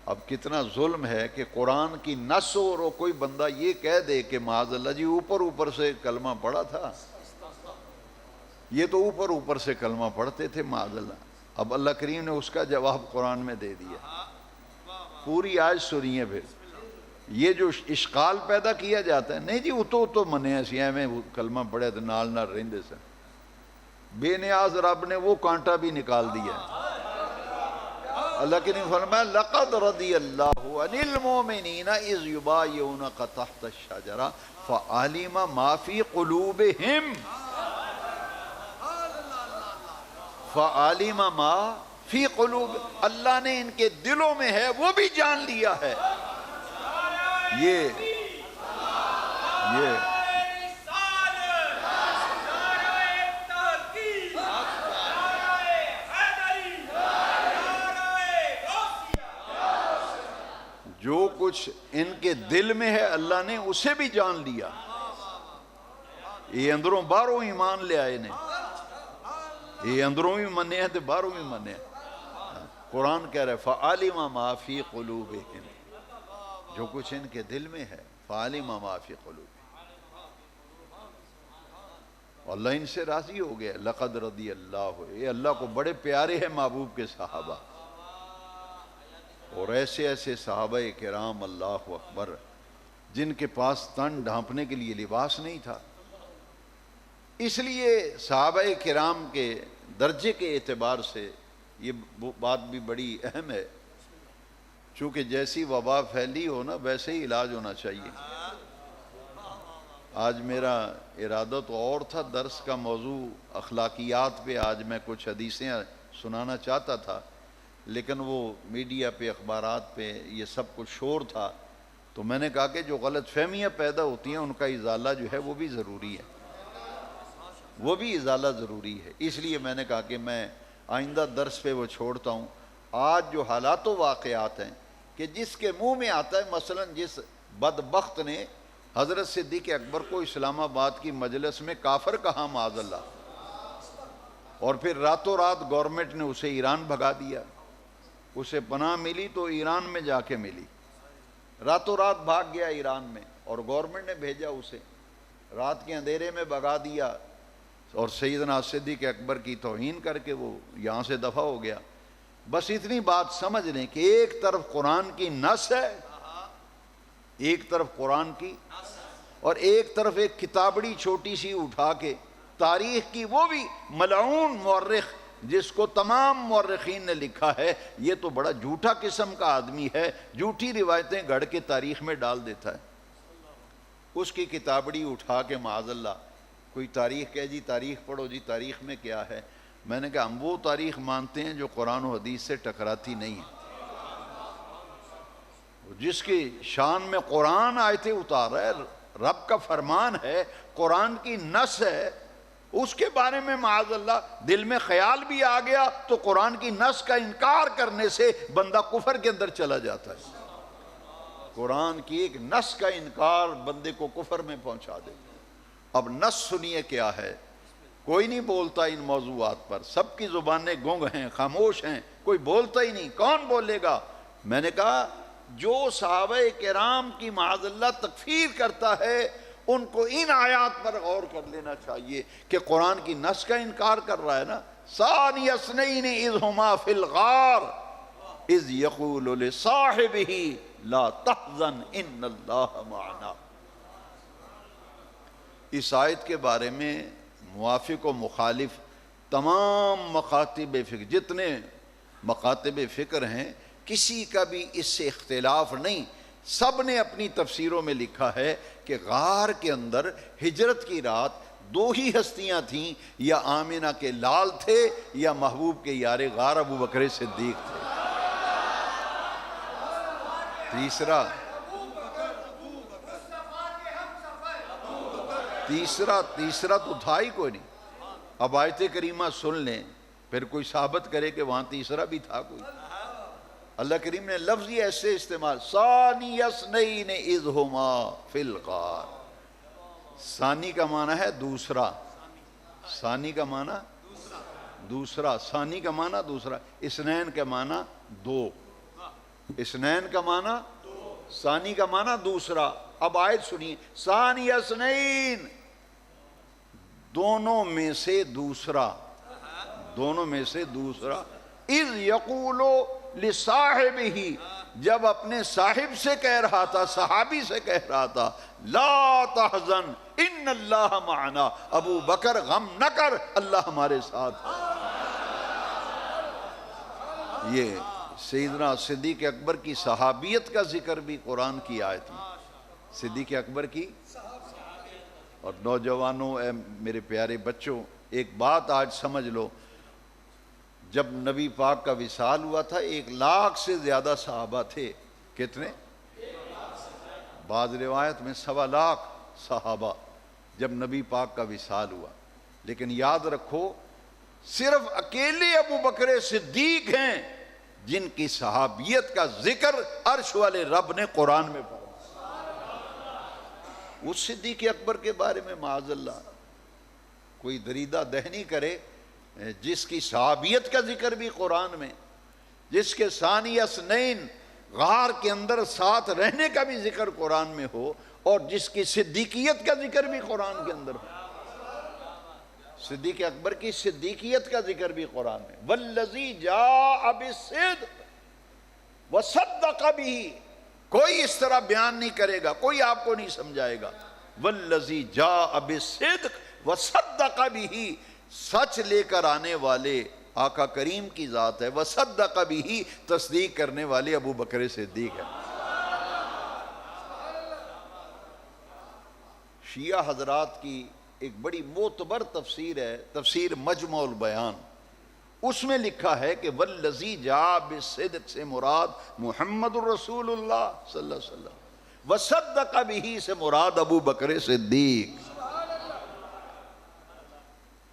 اب کتنا ظلم ہے کہ قرآن کی نص ہو اور کوئی بندہ یہ کہہ دے کہ معاذ اللہ جی اوپر سے کلمہ پڑھا تھا، یہ تو اوپر سے کلمہ پڑھتے تھے معاذ اللہ۔ اب اللہ کریم نے اس کا جواب قرآن میں دے دیا۔ پوری آیت سنیے پھر، یہ جو اشکال پیدا کیا جاتا ہے، نہیں جی اتو منے ایسے میں کلمہ پڑھے تو نال رہندے سے، بے نیاز رب نے وہ کانٹا بھی نکال دیا۔ اللہ کریم فرمایا لقد رضی اللہ عن المؤمنین اذ یبایعونک تحت الشجرہ فعلم ما فی قلوبہم، فعلم ما فی قلوب، اللہ نے ان کے دلوں میں ہے وہ بھی جان لیا ہے۔ یہ جو کچھ ان کے دل میں ہے اللہ نے اسے بھی جان لیا۔ یہ اندروں باہروں ایمان لے آئے نے، یہ اندروں بھی منے ہیں تو باہروں بھی منے ہیں۔ قرآن کہہ رہے فَعَلِمَ مَا فِي قُلُوبِهِمْ، جو کچھ ان کے دل میں ہے، فَعَلِمَ مَا فِي قُلُوبِهِمْ، اللہ ان سے راضی ہو گیا۔ لقد رضی اللہ، یہ اللہ کو بڑے پیارے ہیں محبوب کے صحابہ، اور ایسے ایسے صحابہ کرام اللہ اکبر جن کے پاس تن ڈھانپنے کے لیے لباس نہیں تھا۔ اس لیے صحابہ کرام کے درجے کے اعتبار سے یہ بات بھی بڑی اہم ہے، چونکہ جیسی وبا پھیلی ہو نا ویسے ہی علاج ہونا چاہیے۔ آج میرا ارادہ تو اور تھا، درس کا موضوع اخلاقیات پہ آج میں کچھ حدیثیں سنانا چاہتا تھا، لیکن وہ میڈیا پہ اخبارات پہ یہ سب کچھ شور تھا، تو میں نے کہا کہ جو غلط فہمیاں پیدا ہوتی ہیں ان کا ازالہ جو ہے وہ بھی ضروری ہے، وہ بھی ازالہ ضروری ہے۔ اس لیے میں نے کہا کہ میں آئندہ درس پہ وہ چھوڑتا ہوں۔ آج جو حالات و واقعات ہیں کہ جس کے منہ میں آتا ہے، مثلا جس بدبخت نے حضرت صدیق اکبر کو اسلام آباد کی مجلس میں کافر کہا معاذ اللہ، اور پھر راتوں رات گورنمنٹ نے اسے ایران بھگا دیا، اسے پناہ ملی تو ایران میں جا کے ملی، راتوں رات بھاگ گیا ایران میں، اور گورنمنٹ نے بھیجا اسے، رات کے اندھیرے میں بھگا دیا، اور سیدنا صدیق اکبر کی توہین کر کے وہ یہاں سے دفع ہو گیا۔ بس اتنی بات سمجھ لیں کہ ایک طرف قرآن کی نص ہے، ایک طرف قرآن کی، اور ایک طرف ایک کتابڑی چھوٹی سی اٹھا کے تاریخ کی، وہ بھی ملعون مورخ جس کو تمام مورخین نے لکھا ہے یہ تو بڑا جھوٹا قسم کا آدمی ہے، جھوٹی روایتیں گھڑ کے تاریخ میں ڈال دیتا ہے، اس کی کتابڑی اٹھا کے معاذ اللہ کوئی تاریخ کہے جی تاریخ پڑھو جی تاریخ میں کیا ہے۔ میں نے کہا ہم وہ تاریخ مانتے ہیں جو قرآن و حدیث سے ٹکراتی نہیں ہے، جس کی شان میں قرآن آیتیں اتار ہے، رب کا فرمان ہے، قرآن کی نص ہے، اس کے بارے میں معاذ اللہ دل میں خیال بھی آ گیا تو قرآن کی نص کا انکار کرنے سے بندہ کفر کے اندر چلا جاتا ہے۔ قرآن کی ایک نص کا انکار بندے کو کفر میں پہنچا دے۔ اب نص سنیے کیا ہے، کوئی نہیں بولتا ان موضوعات پر، سب کی زبانیں گنگ ہیں، خاموش ہیں، کوئی بولتا ہی نہیں، کون بولے گا؟ میں نے کہا جو صحابہ کرام کی معاذ اللہ تکفیر کرتا ہے ان کو ان آیات پر غور کر لینا چاہیے کہ قرآن کی نص کا انکار کر رہا ہے نا۔ ثانی اثنین اذ ہما فی الغار اذ یقول لصاحبہ لا تحزن ان اللہ معنا۔ اس آیت کے بارے میں موافق و مخالف تمام مکاتب فکر، جتنے مکاتب فکر ہیں، کسی کا بھی اس سے اختلاف نہیں، سب نے اپنی تفسیروں میں لکھا ہے کہ غار کے اندر ہجرت کی رات دو ہی ہستیاں تھیں، یا آمنہ کے لال تھے یا محبوب کے یار غار ابو بکر صدیق تھے۔ تیسرا تو تھا ہی کوئی نہیں۔ اب آیت کریمہ سن لیں، پھر کوئی ثابت کرے کہ وہاں تیسرا بھی تھا کوئی۔ اللہ کریم نے لفظ ہی ایسے استعمال، ثانی اثنین اذ ہما فی الغار۔ ثانی کا معنی ہے دوسرا، ثانی کا معنی دوسرا، ثانی کا معنی دوسرا، اثنین کا معنی دو، اثنین کا معنی ثانی کا معنی دوسرا۔ اب آیت سنیے، ثانی اثنین، دونوں میں سے دوسرا، دونوں میں سے دوسرا، اذ یقولو لصاحبہ، جب اپنے صاحب سے کہہ رہا تھا، صحابی سے کہہ رہا تھا، لا تحزن ان اللہ معنا، ابو بکر غم نہ کر، اللہ ہمارے ساتھ۔ یہ سیدنا صدیق اکبر کی صحابیت کا ذکر بھی قرآن کی آیت ہے، صدیق اکبر کی۔ اور نوجوانوں، اے میرے پیارے بچوں، ایک بات آج سمجھ لو، جب نبی پاک کا وصال ہوا تھا 1,00,000 سے زیادہ صحابہ تھے۔ کتنے؟ بعض روایت میں 1.25 صحابہ جب نبی پاک کا وصال ہوا، لیکن یاد رکھو صرف اکیلے ابو بکر صدیق ہیں جن کی صحابیت کا ذکر عرش والے رب نے قرآن میں پڑھا۔ اس صدیق اکبر کے بارے میں معاذ اللہ کوئی دریدہ دہنی کرے، جس کی صحابیت کا ذکر بھی قرآن میں، جس کے ثانی اثنین غار کے اندر ساتھ رہنے کا بھی ذکر قرآن میں ہو، اور جس کی صدیقیت کا ذکر بھی قرآن کے اندر ہو۔ صدیق اکبر کی صدیقیت کا ذکر بھی قرآن میں، والذی جاء بالصدق وصدق بہ، کوئی اس طرح بیان نہیں کرے گا، کوئی آپ کو نہیں سمجھائے گا۔ والذی جاء بالصدق وصدق بہ، سچ لے کر آنے والے آقا کریم کی ذات ہے، وصدق بہ، تصدیق کرنے والے ابو بکر صدیق ہے۔ شیعہ حضرات کی ایک بڑی معتبر تفسیر ہے، تفسیر مجمع البیان، اس میں لکھا ہے کہ والذی جاء بالصدق سے مراد محمد الرسول اللہ صلی اللہ علیہ وسلم، وصدق بہ سے مراد ابو بکر صدیق۔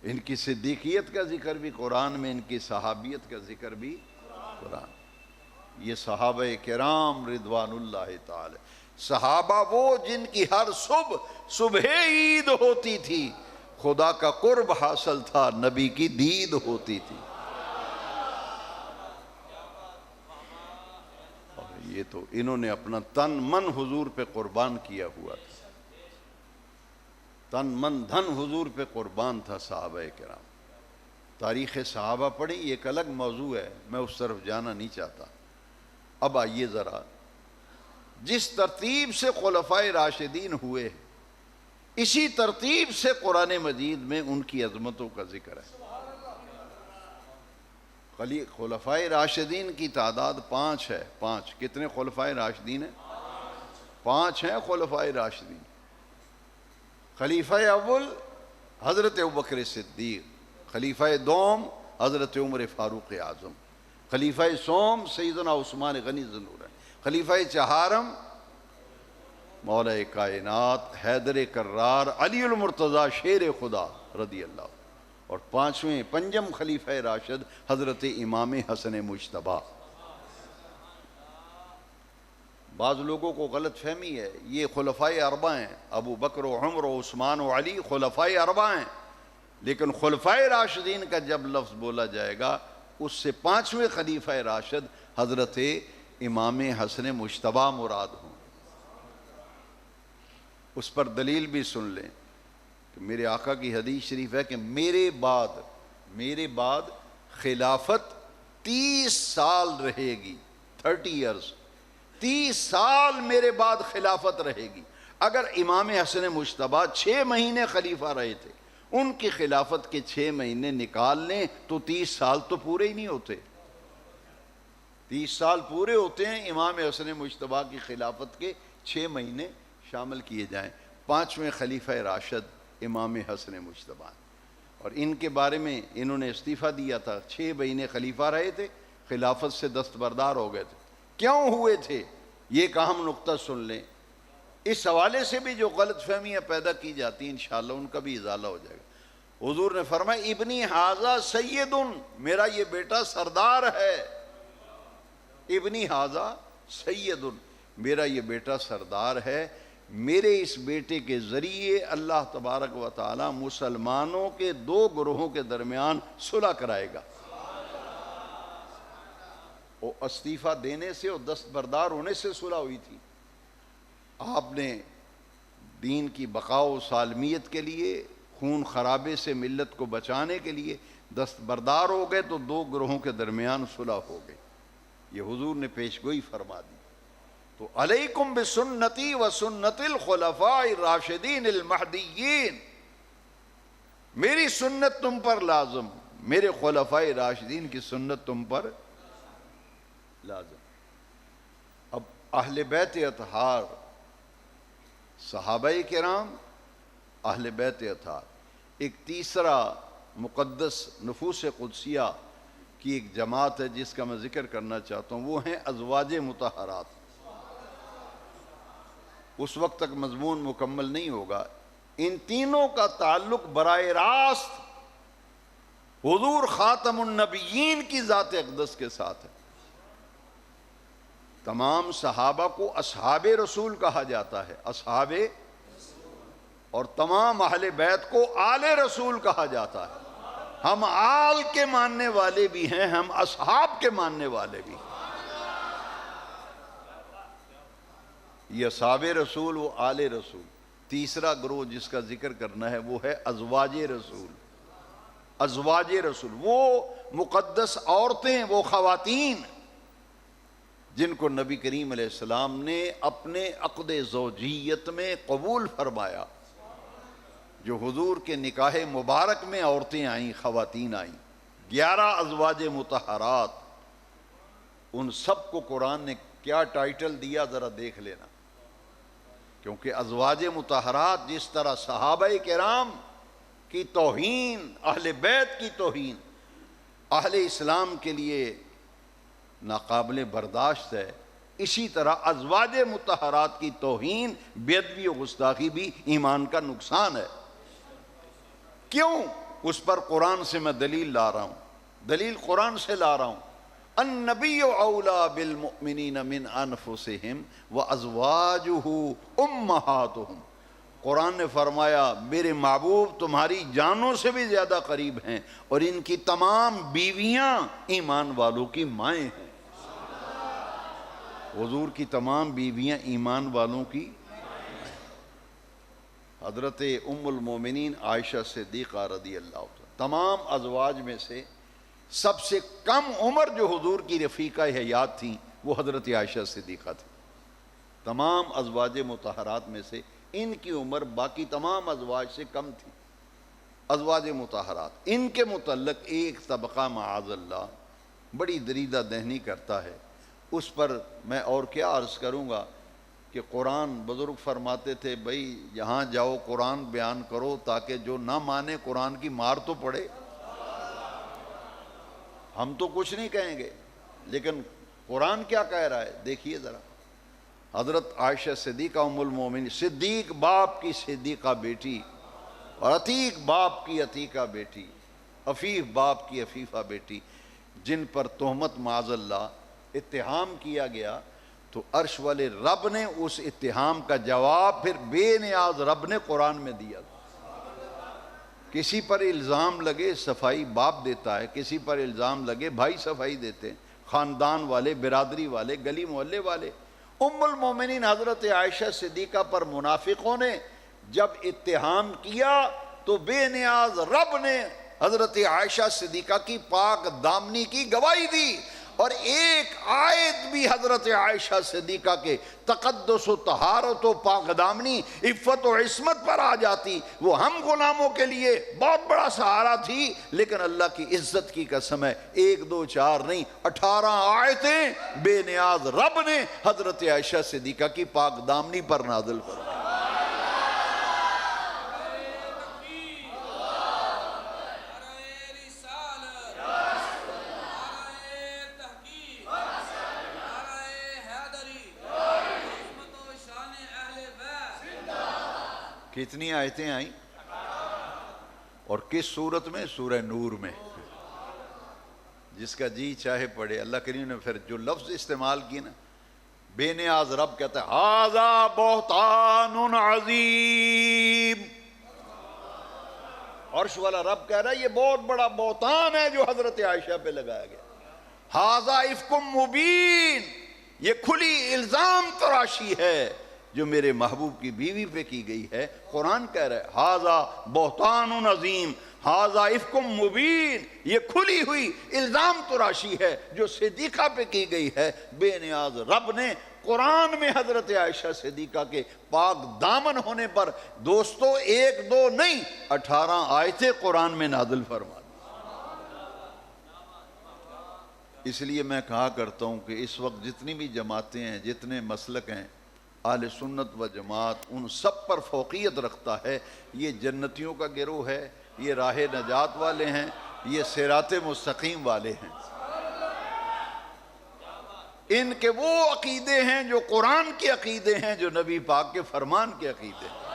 ان کی صدیقیت کا ذکر بھی قرآن میں، ان کی صحابیت کا ذکر بھی قرآن۔ یہ صحابہ کرام رضوان اللہ تعالی، صحابہ وہ جن کی ہر صبح عید ہوتی تھی، خدا کا قرب حاصل تھا، نبی کی دید ہوتی تھی۔ اور یہ تو انہوں نے اپنا تن من حضور پہ قربان کیا ہوا تھا، تن من دھن حضور پہ قربان تھا صحابہ کرام۔ تاریخ صحابہ پڑھی، یہ ایک الگ موضوع ہے، میں اس طرف جانا نہیں چاہتا۔ اب آئیے ذرا، جس ترتیب سے خلفائے راشدین ہوئے، اسی ترتیب سے قرآن مجید میں ان کی عظمتوں کا ذکر ہے۔ خلفائے راشدین کی تعداد 5 ہے، 5۔ کتنے خلفائے راشدین ہیں؟ 5 ہیں خلفائے راشدین۔ خلیفہ اول حضرت ابوبکر صدیق، خلیفہ دوم حضرت عمر فاروق اعظم، خلیفہ سوم سیدنا عثمان غنی ذو النورین، خلیفہ چہارم مولا کائنات حیدر کرار علی المرتضی شیر خدا رضی اللہ، اور پنجم خلیفہ راشد حضرت امام حسن مجتبی۔ بعض لوگوں کو غلط فہمی ہے، یہ خلفائے اربع ہیں، ابو بکر و عمر و عثمان و علی خلفائے اربع ہیں، لیکن خلفائے راشدین کا جب لفظ بولا جائے گا اس سے 5ویں خلیفہ راشد حضرت امام حسن مجتبی مراد ہوں۔ اس پر دلیل بھی سن لیں کہ میرے آقا کی حدیث شریف ہے کہ میرے بعد خلافت 30 سال رہے گی، 30 ایئرز، 30 سال میرے بعد خلافت رہے گی۔ اگر امام حسن مجتبی 6 مہینے خلیفہ رہے تھے، ان کی خلافت کے 6 مہینے نکال لیں تو 30 سال تو پورے ہی نہیں ہوتے۔ 30 سال پورے ہوتے ہیں، امام حسن مجتبیٰ کی خلافت کے 6 مہینے شامل کیے جائیں۔ 5ویں خلیفہ راشد امام حسن مجتبیٰ، اور ان کے بارے میں انہوں نے استعفیٰ دیا تھا۔ 6 مہینے خلیفہ رہے تھے، خلافت سے دستبردار ہو گئے تھے۔ کیوں ہوئے تھے یہ ایک اہم نقطہ سن لیں، اس حوالے سے بھی جو غلط فہمیاں پیدا کی جاتی ہیں انشاءاللہ ان کا بھی ازالہ ہو جائے گا۔ حضور نے فرمایا ابنی ھذا سید، میرا یہ بیٹا سردار ہے۔ ابنی ھذا سید، میرا یہ بیٹا سردار ہے، میرے اس بیٹے کے ذریعے اللہ تبارک و تعالی مسلمانوں کے 2 گروہوں کے درمیان صلح کرائے گا۔ وہ استعفیٰ دینے سے اور دستبردار ہونے سے صلح ہوئی تھی۔ آپ نے دین کی بقا و سالمیت کے لیے، خون خرابے سے ملت کو بچانے کے لیے دستبردار ہو گئے تو 2 گروہوں کے درمیان صلح ہو گئی۔ یہ حضور نے پیشگوئی فرما دی۔ تو علیکم بسنتی و سنت الخلفاء الراشدین المہدیین، میری سنت تم پر لازم، میرے خلفاء راشدین کی سنت تم پر لازم۔ اب اہل بیت اطہار، صحابہ کرام، اہل بیت اطہار، ایک تیسرا مقدس نفوس قدسیہ کی ایک جماعت ہے جس کا میں ذکر کرنا چاہتا ہوں، وہ ہیں ازواج مطہرات۔ اس وقت تک مضمون مکمل نہیں ہوگا۔ ان تینوں کا تعلق براہ راست حضور خاتم النبیین کی ذات اقدس کے ساتھ ہے۔ تمام صحابہ کو اصحاب رسول کہا جاتا ہے، اصحاب، اور تمام اہل بیت کو آل رسول کہا جاتا ہے۔ ہم آل کے ماننے والے بھی ہیں، ہم اصحاب کے ماننے والے بھی ہیں۔ یہ اصحاب رسول و آل رسول۔ تیسرا گروہ جس کا ذکر کرنا ہے وہ ہے ازواج رسول۔ ازواج رسول وہ مقدس عورتیں، وہ خواتین جن کو نبی کریم علیہ السلام نے اپنے عقد زوجیت میں قبول فرمایا۔ جو حضور کے نکاح مبارک میں عورتیں آئیں، خواتین آئیں، 11 ازواج مطہرات، ان سب کو قرآن نے کیا ٹائٹل دیا ذرا دیکھ لینا۔ کیونکہ ازواج مطہرات جس طرح صحابہ کرام کی توہین، اہل بیت کی توہین اہل اسلام کے لیے ناقابل برداشت ہے، اسی طرح ازواج مطہرات کی توہین، بے ادبی و گستاخی بھی ایمان کا نقصان ہے۔ کیوں؟ اس پر قرآن سے میں دلیل لا رہا ہوں، دلیل قرآن سے لا رہا ہوں۔ النبی اولا بالمؤمنین من انفسہم وازواجہ امہاتہم، قرآن نے فرمایا میرے محبوب تمہاری جانوں سے بھی زیادہ قریب ہیں، اور ان کی تمام بیویاں ایمان والوں کی مائیں ہیں۔ حضور کی تمام بیویاں ایمان والوں کی۔ حضرت ام المومنین عائشہ صدیقہ رضی اللہ عنہ، تمام ازواج میں سے سب سے کم عمر جو حضور کی رفیقہ حیات تھیں وہ حضرت عائشہ صدیقہ تھی۔ تمام ازواج مطہرات میں سے ان کی عمر باقی تمام ازواج سے کم تھی۔ ازواج مطہرات، ان کے متعلق ایک طبقہ معاذ اللہ بڑی دریدہ دہنی کرتا ہے، اس پر میں اور کیا عرض کروں گا کہ قرآن، بزرگ فرماتے تھے بھائی جہاں جاؤ قرآن بیان کرو تاکہ جو نہ مانے قرآن کی مار تو پڑے۔ ہم تو کچھ نہیں کہیں گے لیکن قرآن کیا کہہ رہا ہے دیکھیے ذرا۔ حضرت عائشہ صدیقہ ام المومنین، صدیق باپ کی صدیقہ بیٹی، اور عتیق باپ کی عتیقہ بیٹی، عفیف باپ کی عفیفہ بیٹی، جن پر تہمت معاذ اللہ اتہام کیا گیا، تو عرش والے رب نے اس اتہام کا جواب پھر بے نیاز رب نے قرآن میں دیا۔ کسی پر الزام لگے صفائی باپ دیتا ہے، کسی پر الزام لگے بھائی صفائی دیتے ہیں، خاندان والے، برادری والے، گلی محلے والے۔ ام المومنین حضرت عائشہ صدیقہ پر منافقوں نے جب اتہام کیا تو بے نیاز رب نے حضرت عائشہ صدیقہ کی پاک دامنی کی گواہی دی۔ اور ایک آیت بھی حضرت عائشہ صدیقہ کے تقدس و طہارت و پاک دامنی عفت و عصمت پر آ جاتی، وہ ہم غلاموں کے لیے بہت بڑا سہارا تھی، لیکن اللہ کی عزت کی قسم ہے 1 2 4 نہیں 18 آیتیں بے نیاز رب نے حضرت عائشہ صدیقہ کی پاک دامنی پر نازل فرمائی۔ کتنی آیتیں آئیں اور کس صورت میں؟ سورہ نور میں۔ جس کا جی چاہے پڑھے۔ اللہ کریم نے پھر جو لفظ استعمال کی نا، بے نیاز رب کہتا ہے ھذا بہتان عظیم، عرش والا رب کہہ رہا ہے یہ بہت بڑا بہتان ہے جو حضرت عائشہ پہ لگایا گیا۔ ھذا افک مبین، یہ کھلی الزام تراشی ہے جو میرے محبوب کی بیوی پہ کی گئی ہے۔ قرآن کہہ رہا ہے ھذا بہتان عظیم، ھذا افک مبین، یہ کھلی ہوئی الزام تراشی ہے جو صدیقہ پہ کی گئی ہے۔ بے نیاز رب نے قرآن میں حضرت عائشہ صدیقہ کے پاک دامن ہونے پر دوستو 1 2 نہیں 18 آیتیں قرآن میں نازل فرما دی۔ اس لیے میں کہا کرتا ہوں کہ اس وقت جتنی بھی جماعتیں ہیں، جتنے مسلک ہیں، اہل سنت و جماعت ان سب پر فوقیت رکھتا ہے۔ یہ جنتیوں کا گروہ ہے، یہ راہ نجات والے ہیں، یہ صراط مستقیم والے ہیں۔ ان کے وہ عقیدے ہیں جو قرآن کے عقیدے ہیں، جو نبی پاک کے فرمان کے عقیدے ہیں۔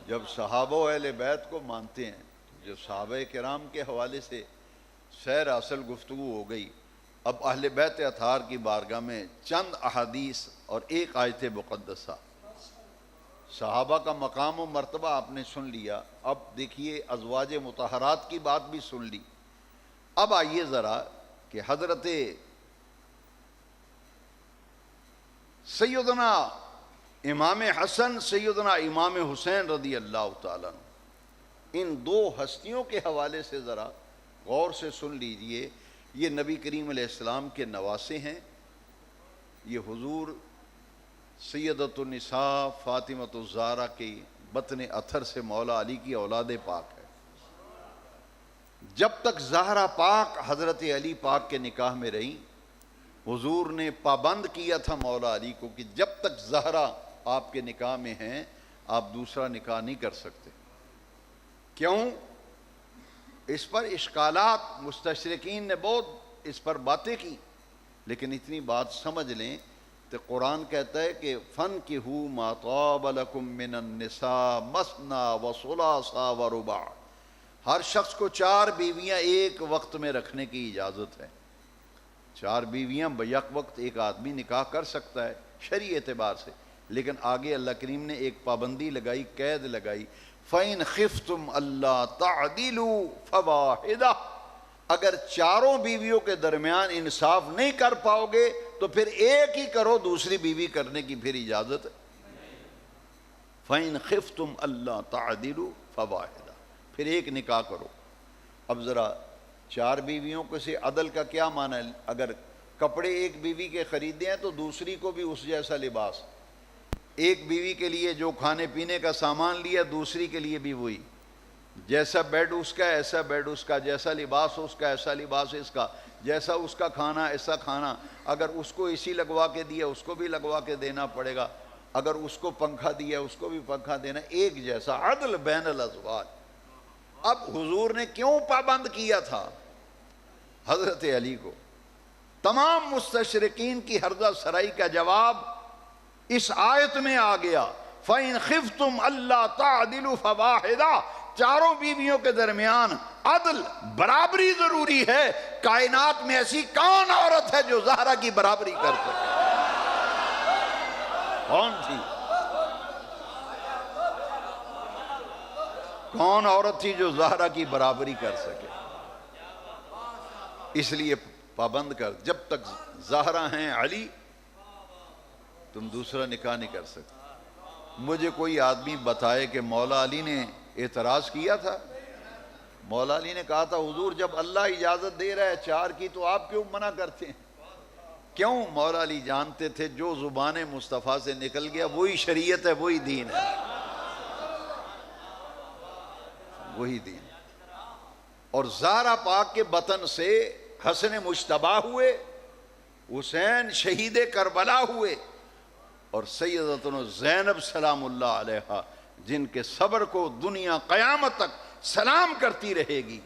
جب صحابہ و اہل بیت کو مانتے ہیں، جو صحابہ کرام کے حوالے سے سیر اصل گفتگو ہو گئی، اب اہل بیت اطہار کی بارگاہ میں چند احادیث اور 1 آیت مقدسہ۔ صحابہ کا مقام و مرتبہ آپ نے سن لیا، اب دیکھیے ازواج مطہرات کی بات بھی سن لی۔ اب آئیے ذرا کہ حضرت سیدنا امام حسن، سیدنا امام حسین رضی اللہ تعالیٰ عنہ، ان 2 ہستیوں کے حوالے سے ذرا غور سے سن لیجئے۔ یہ نبی کریم علیہ السلام کے نواسے ہیں۔ یہ حضور سیدۃ النساء فاطمۃ الزہرا کی بطن اطہر سے مولا علی کی اولاد پاک ہے۔ جب تک زہرا پاک حضرت علی پاک کے نکاح میں رہی، حضور نے پابند کیا تھا مولا علی کو کہ جب تک زہرا آپ کے نکاح میں ہیں آپ دوسرا نکاح نہیں کر سکتے۔ کیوں؟ اس پر اشکالات، مستشرقین نے بہت اس پر باتیں کی، لیکن اتنی بات سمجھ لیں تو قرآن کہتا ہے کہ فَانْكِحُوا مَا طَابَ لَكُم مِّنَ النِّسَاءِ مَثْنَىٰ وَثُلَاثَ وَرُبَاعَ۔ ہر شخص کو 4 بیویاں ایک وقت میں رکھنے کی اجازت ہے۔ 4 بیویاں بیک وقت ایک آدمی نکاح کر سکتا ہے شرعی اعتبار سے، لیکن آگے اللہ کریم نے ایک پابندی لگائی، قید لگائی، فَإِنْ خِفْتُمْ أَلَّا تَعْدِلُوا فَوَاحِدَةً۔ اگر 4 بیویوں کے درمیان انصاف نہیں کر پاؤ گے تو پھر ایک ہی کرو، دوسری بیوی کرنے کی پھر اجازت ہے۔ فَإِنْ خِفْتُمْ أَلَّا تَعْدِلُوا فَوَاحِدَةً، پھر ایک نکاح کرو۔ اب ذرا 4 بیویوں کو سے عدل کا کیا معنی ہے؟ اگر کپڑے ایک بیوی کے خریدے ہیں تو دوسری کو بھی اس جیسا لباس، ایک بیوی کے لیے جو کھانے پینے کا سامان لیا دوسری کے لیے بھی وہی، جیسا بیڈ اس کا ایسا بیڈ اس کا، جیسا لباس اس کا ایسا لباس اس کا، جیسا اس کا کھانا ایسا کھانا۔ اگر اس کو اسی لگوا کے دیا اس کو بھی لگوا کے دینا پڑے گا، اگر اس کو پنکھا دیا اس کو بھی پنکھا دینا، ایک جیسا عدل بین الازواج۔ اب حضور نے کیوں پابند کیا تھا حضرت علی کو؟ تمام مستشرقین کی ہرزہ سرائی کا جواب اس آیت میں آ گیا، فَإِنْ خِفْتُمْ أَلَّا تَعْدِلُوا فَوَاحِدَةً۔ 4 بیویوں کے درمیان عدل، برابری ضروری ہے۔ کائنات میں ایسی کون عورت ہے جو زہرا کی برابری کر سکے؟ کون تھی؟ کون عورت تھی جو زہرا کی برابری کر سکے؟ اس لیے پابند کر، جب تک زہرا ہیں علی تم دوسرا نکاح نہیں کر سکتے۔ مجھے کوئی آدمی بتائے کہ مولا علی نے اعتراض کیا تھا؟ مولا علی نے کہا تھا حضور جب اللہ اجازت دے رہا ہے 4 کی تو آپ کیوں منع کرتے ہیں؟ کیوں؟ مولا علی جانتے تھے جو زبان مصطفیٰ سے نکل گیا وہی شریعت ہے، وہی دین ہے، وہی دین۔ اور زہرا پاک کے بطن سے حسن مجتبیٰ ہوئے، حسین شہید کربلا ہوئے، اور سیدتنا زینب سلام اللہ علیہا جن کے صبر کو دنیا قیامت تک سلام کرتی رہے گی۔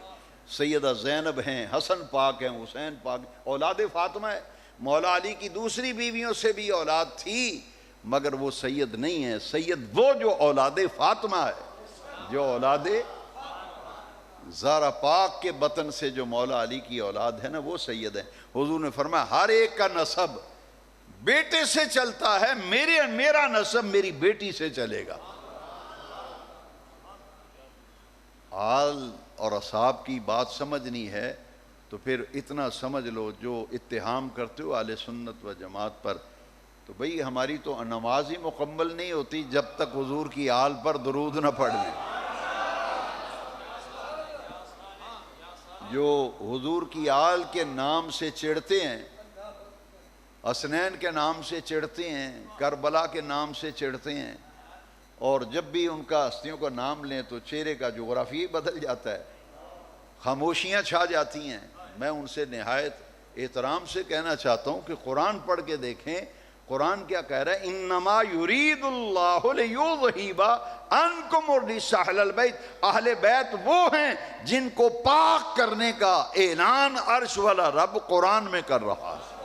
سیدہ زینب ہیں، حسن پاک ہیں، حسین پاک، اولاد فاطمہ ہے۔ مولا علی کی دوسری بیویوں سے بھی اولاد تھی، مگر وہ سید نہیں ہے۔ سید وہ جو اولاد فاطمہ ہے، جو اولاد زہرا پاک کے بطن سے جو مولا علی کی اولاد ہے نا، وہ سید ہیں۔ حضور نے فرمایا ہر ایک کا نسب بیٹے سے چلتا ہے، میرا نسب میری بیٹی سے چلے گا۔ آل اور اصحاب کی بات سمجھنی ہے تو پھر اتنا سمجھ لو، جو اتہام کرتے ہو اہل سنت و جماعت پر، تو بھئی ہماری تو نماز ہی مکمل نہیں ہوتی جب تک حضور کی آل پر درود نہ پڑھ لیں۔ جو حضور کی آل کے نام سے چڑھتے ہیں، حسنین کے نام سے چڑھتے ہیں، کربلا کے نام سے چڑھتے ہیں، اور جب بھی ان کا ہستیوں کا نام لیں تو چہرے کا جغرافیہ بدل جاتا ہے، خاموشیاں چھا جاتی ہیں۔ میں ان سے نہایت احترام سے کہنا چاہتا ہوں کہ قرآن پڑھ کے دیکھیں، قرآن کیا کہہ رہا ہے؟ انما یرید اللہ لیذہب عنکم الرجس اہل البیت۔ اہل بیت وہ ہیں جن کو پاک کرنے کا اعلان عرش والا رب قرآن میں کر رہا ہے۔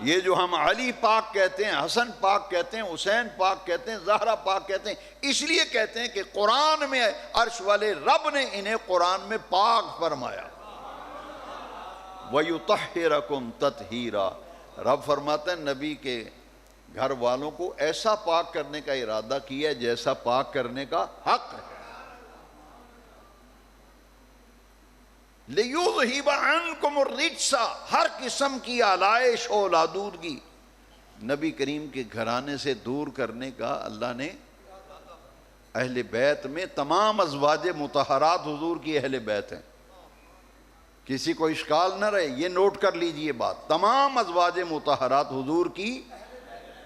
یہ جو ہم علی پاک کہتے ہیں، حسن پاک کہتے ہیں، حسین پاک کہتے ہیں، زہرا پاک کہتے ہیں، اس لیے کہتے ہیں کہ قرآن میں عرش والے رب نے انہیں قرآن میں پاک فرمایا۔ وَيُطَهِّرَكُمْ تَطْهِيرًا۔ رب فرماتے ہیں نبی کے گھر والوں کو ایسا پاک کرنے کا ارادہ کیا ہے جیسا پاک کرنے کا حق ہے۔ لِيُذْهِبَ عَنْكُمُ الرِّجْسَ، ہر قسم کی آلائش و آلودگی نبی کریم کے گھرانے سے دور کرنے کا اللہ نے اہل بیت میں، تمام ازواج مطہرات حضور کی اہل بیت ہیں، کسی کو اشکال نہ رہے، یہ نوٹ کر لیجئے بات، تمام ازواج مطہرات حضور کی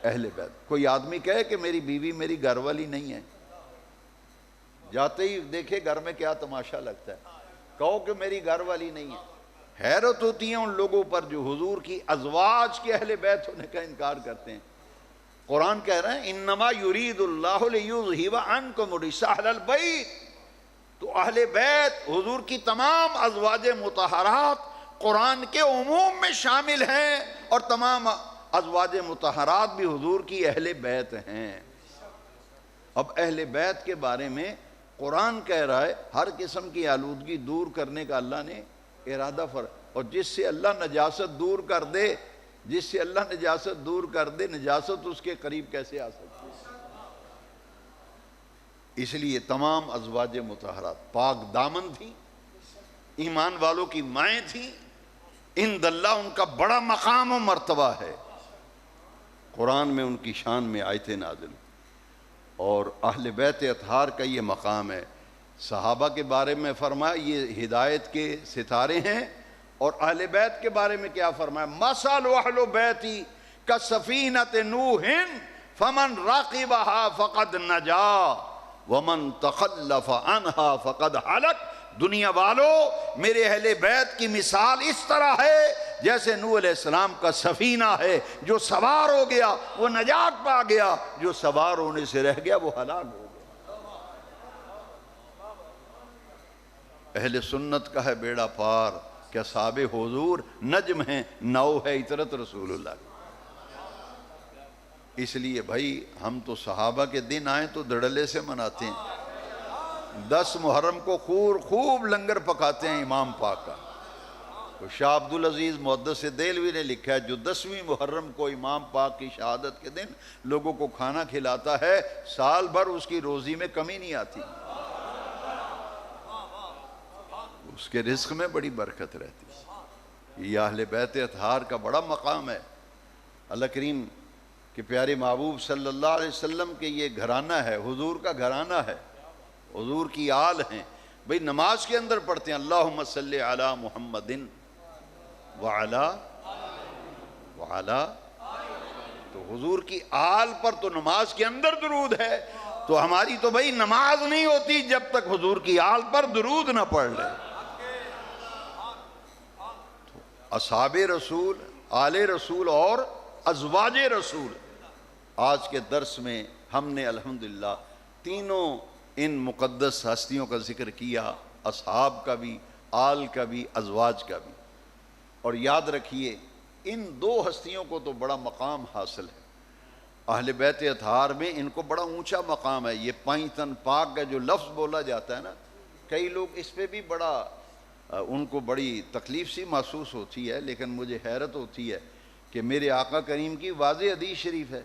اہل بیت۔ کوئی آدمی کہے کہ میری بیوی میری گھر والی نہیں ہے، جاتے ہی دیکھے گھر میں کیا تماشا لگتا ہے، کہو کہ میری گھر والی نہیں ہے۔ حیرت ہوتی ہے ان لوگوں پر جو حضور کی ازواج کے اہل بیت ہونے کا انکار کرتے ہیں۔ قرآن کہہ رہے ہیں انما یرید اللہ لیذہب عنکم الرجس اہل البیت، تو اہل بیت حضور کی تمام ازواج مطہرات قرآن کے عموم میں شامل ہیں، اور تمام ازواج مطہرات بھی حضور کی اہل بیت ہیں۔ اب اہل بیت کے بارے میں قرآن کہہ رہا ہے ہر قسم کی آلودگی دور کرنے کا اللہ نے ارادہ اور جس سے اللہ نجاست دور کر دے، جس سے اللہ نجاست دور کر دے، نجاست اس کے قریب کیسے آ سکتی ہے؟ اس لیے تمام ازواج مطہرات پاک دامن تھی، ایمان والوں کی مائیں تھیں، عند اللہ ان کا بڑا مقام و مرتبہ ہے۔ قرآن میں ان کی شان میں آیتیں نازل، اور اہل بیت اطہار کا یہ مقام ہے۔ صحابہ کے بارے میں فرمایا یہ ہدایت کے ستارے ہیں، اور اہل بیت کے بارے میں کیا فرمایا؟ مثل اہل بیتی کسفینۃ نوح فمن راقبها فقد نجا ومن تخلف عنها فقد ہلک۔ دنیا والو، میرے اہل بیت کی مثال اس طرح ہے جیسے نوح علیہ السلام کا سفینہ ہے، جو سوار ہو گیا وہ نجات پا گیا، جو سوار ہونے سے رہ گیا وہ ہلاک ہو گیا۔ اہل سنت کا ہے بیڑا پار کہ اصحاب حضور نجم ہیں، نو ہے عطرت رسول اللہ۔ اس لیے بھائی ہم تو صحابہ کے دن آئیں تو دھڑلے سے مناتے ہیں، 10 محرم کو خوب لنگر پکاتے ہیں امام پاک کا۔ شاہ عبدالعزیز محدث دہلوی نے لکھا ہے جو 10ویں محرم کو امام پاک کی شہادت کے دن لوگوں کو کھانا کھلاتا ہے، سال بھر اس کی روزی میں کمی نہیں آتی، اس کے رزق میں بڑی برکت رہتی ہے۔ یہ اہل بیت اطہار کا بڑا مقام ہے۔ اللہ کریم کہ پیارے محبوب صلی اللہ علیہ وسلم کے یہ گھرانہ ہے، حضور کا گھرانہ ہے، حضور کی آل ہیں۔ بھئی نماز کے اندر پڑھتے ہیں اللہم صلی علی محمد وعلا تو حضور کی آل پر تو نماز کے اندر درود ہے، تو ہماری تو بھئی نماز نہیں ہوتی جب تک حضور کی آل پر درود نہ پڑھ لے۔ اصحاب رسول، آل رسول اور ازواج رسول، آج کے درس میں ہم نے الحمدللہ تینوں ان مقدس ہستیوں کا ذکر کیا، اصحاب کا بھی، آل کا بھی، ازواج کا بھی۔ اور یاد رکھیے ان دو ہستیوں کو تو بڑا مقام حاصل ہے، اہل بیت اطہار میں ان کو بڑا اونچا مقام ہے۔ یہ پانچ تن پاک کا جو لفظ بولا جاتا ہے نا، کئی لوگ اس پہ بھی بڑا ان کو بڑی تکلیف سی محسوس ہوتی ہے، لیکن مجھے حیرت ہوتی ہے کہ میرے آقا کریم کی واضح حدیث شریف ہے،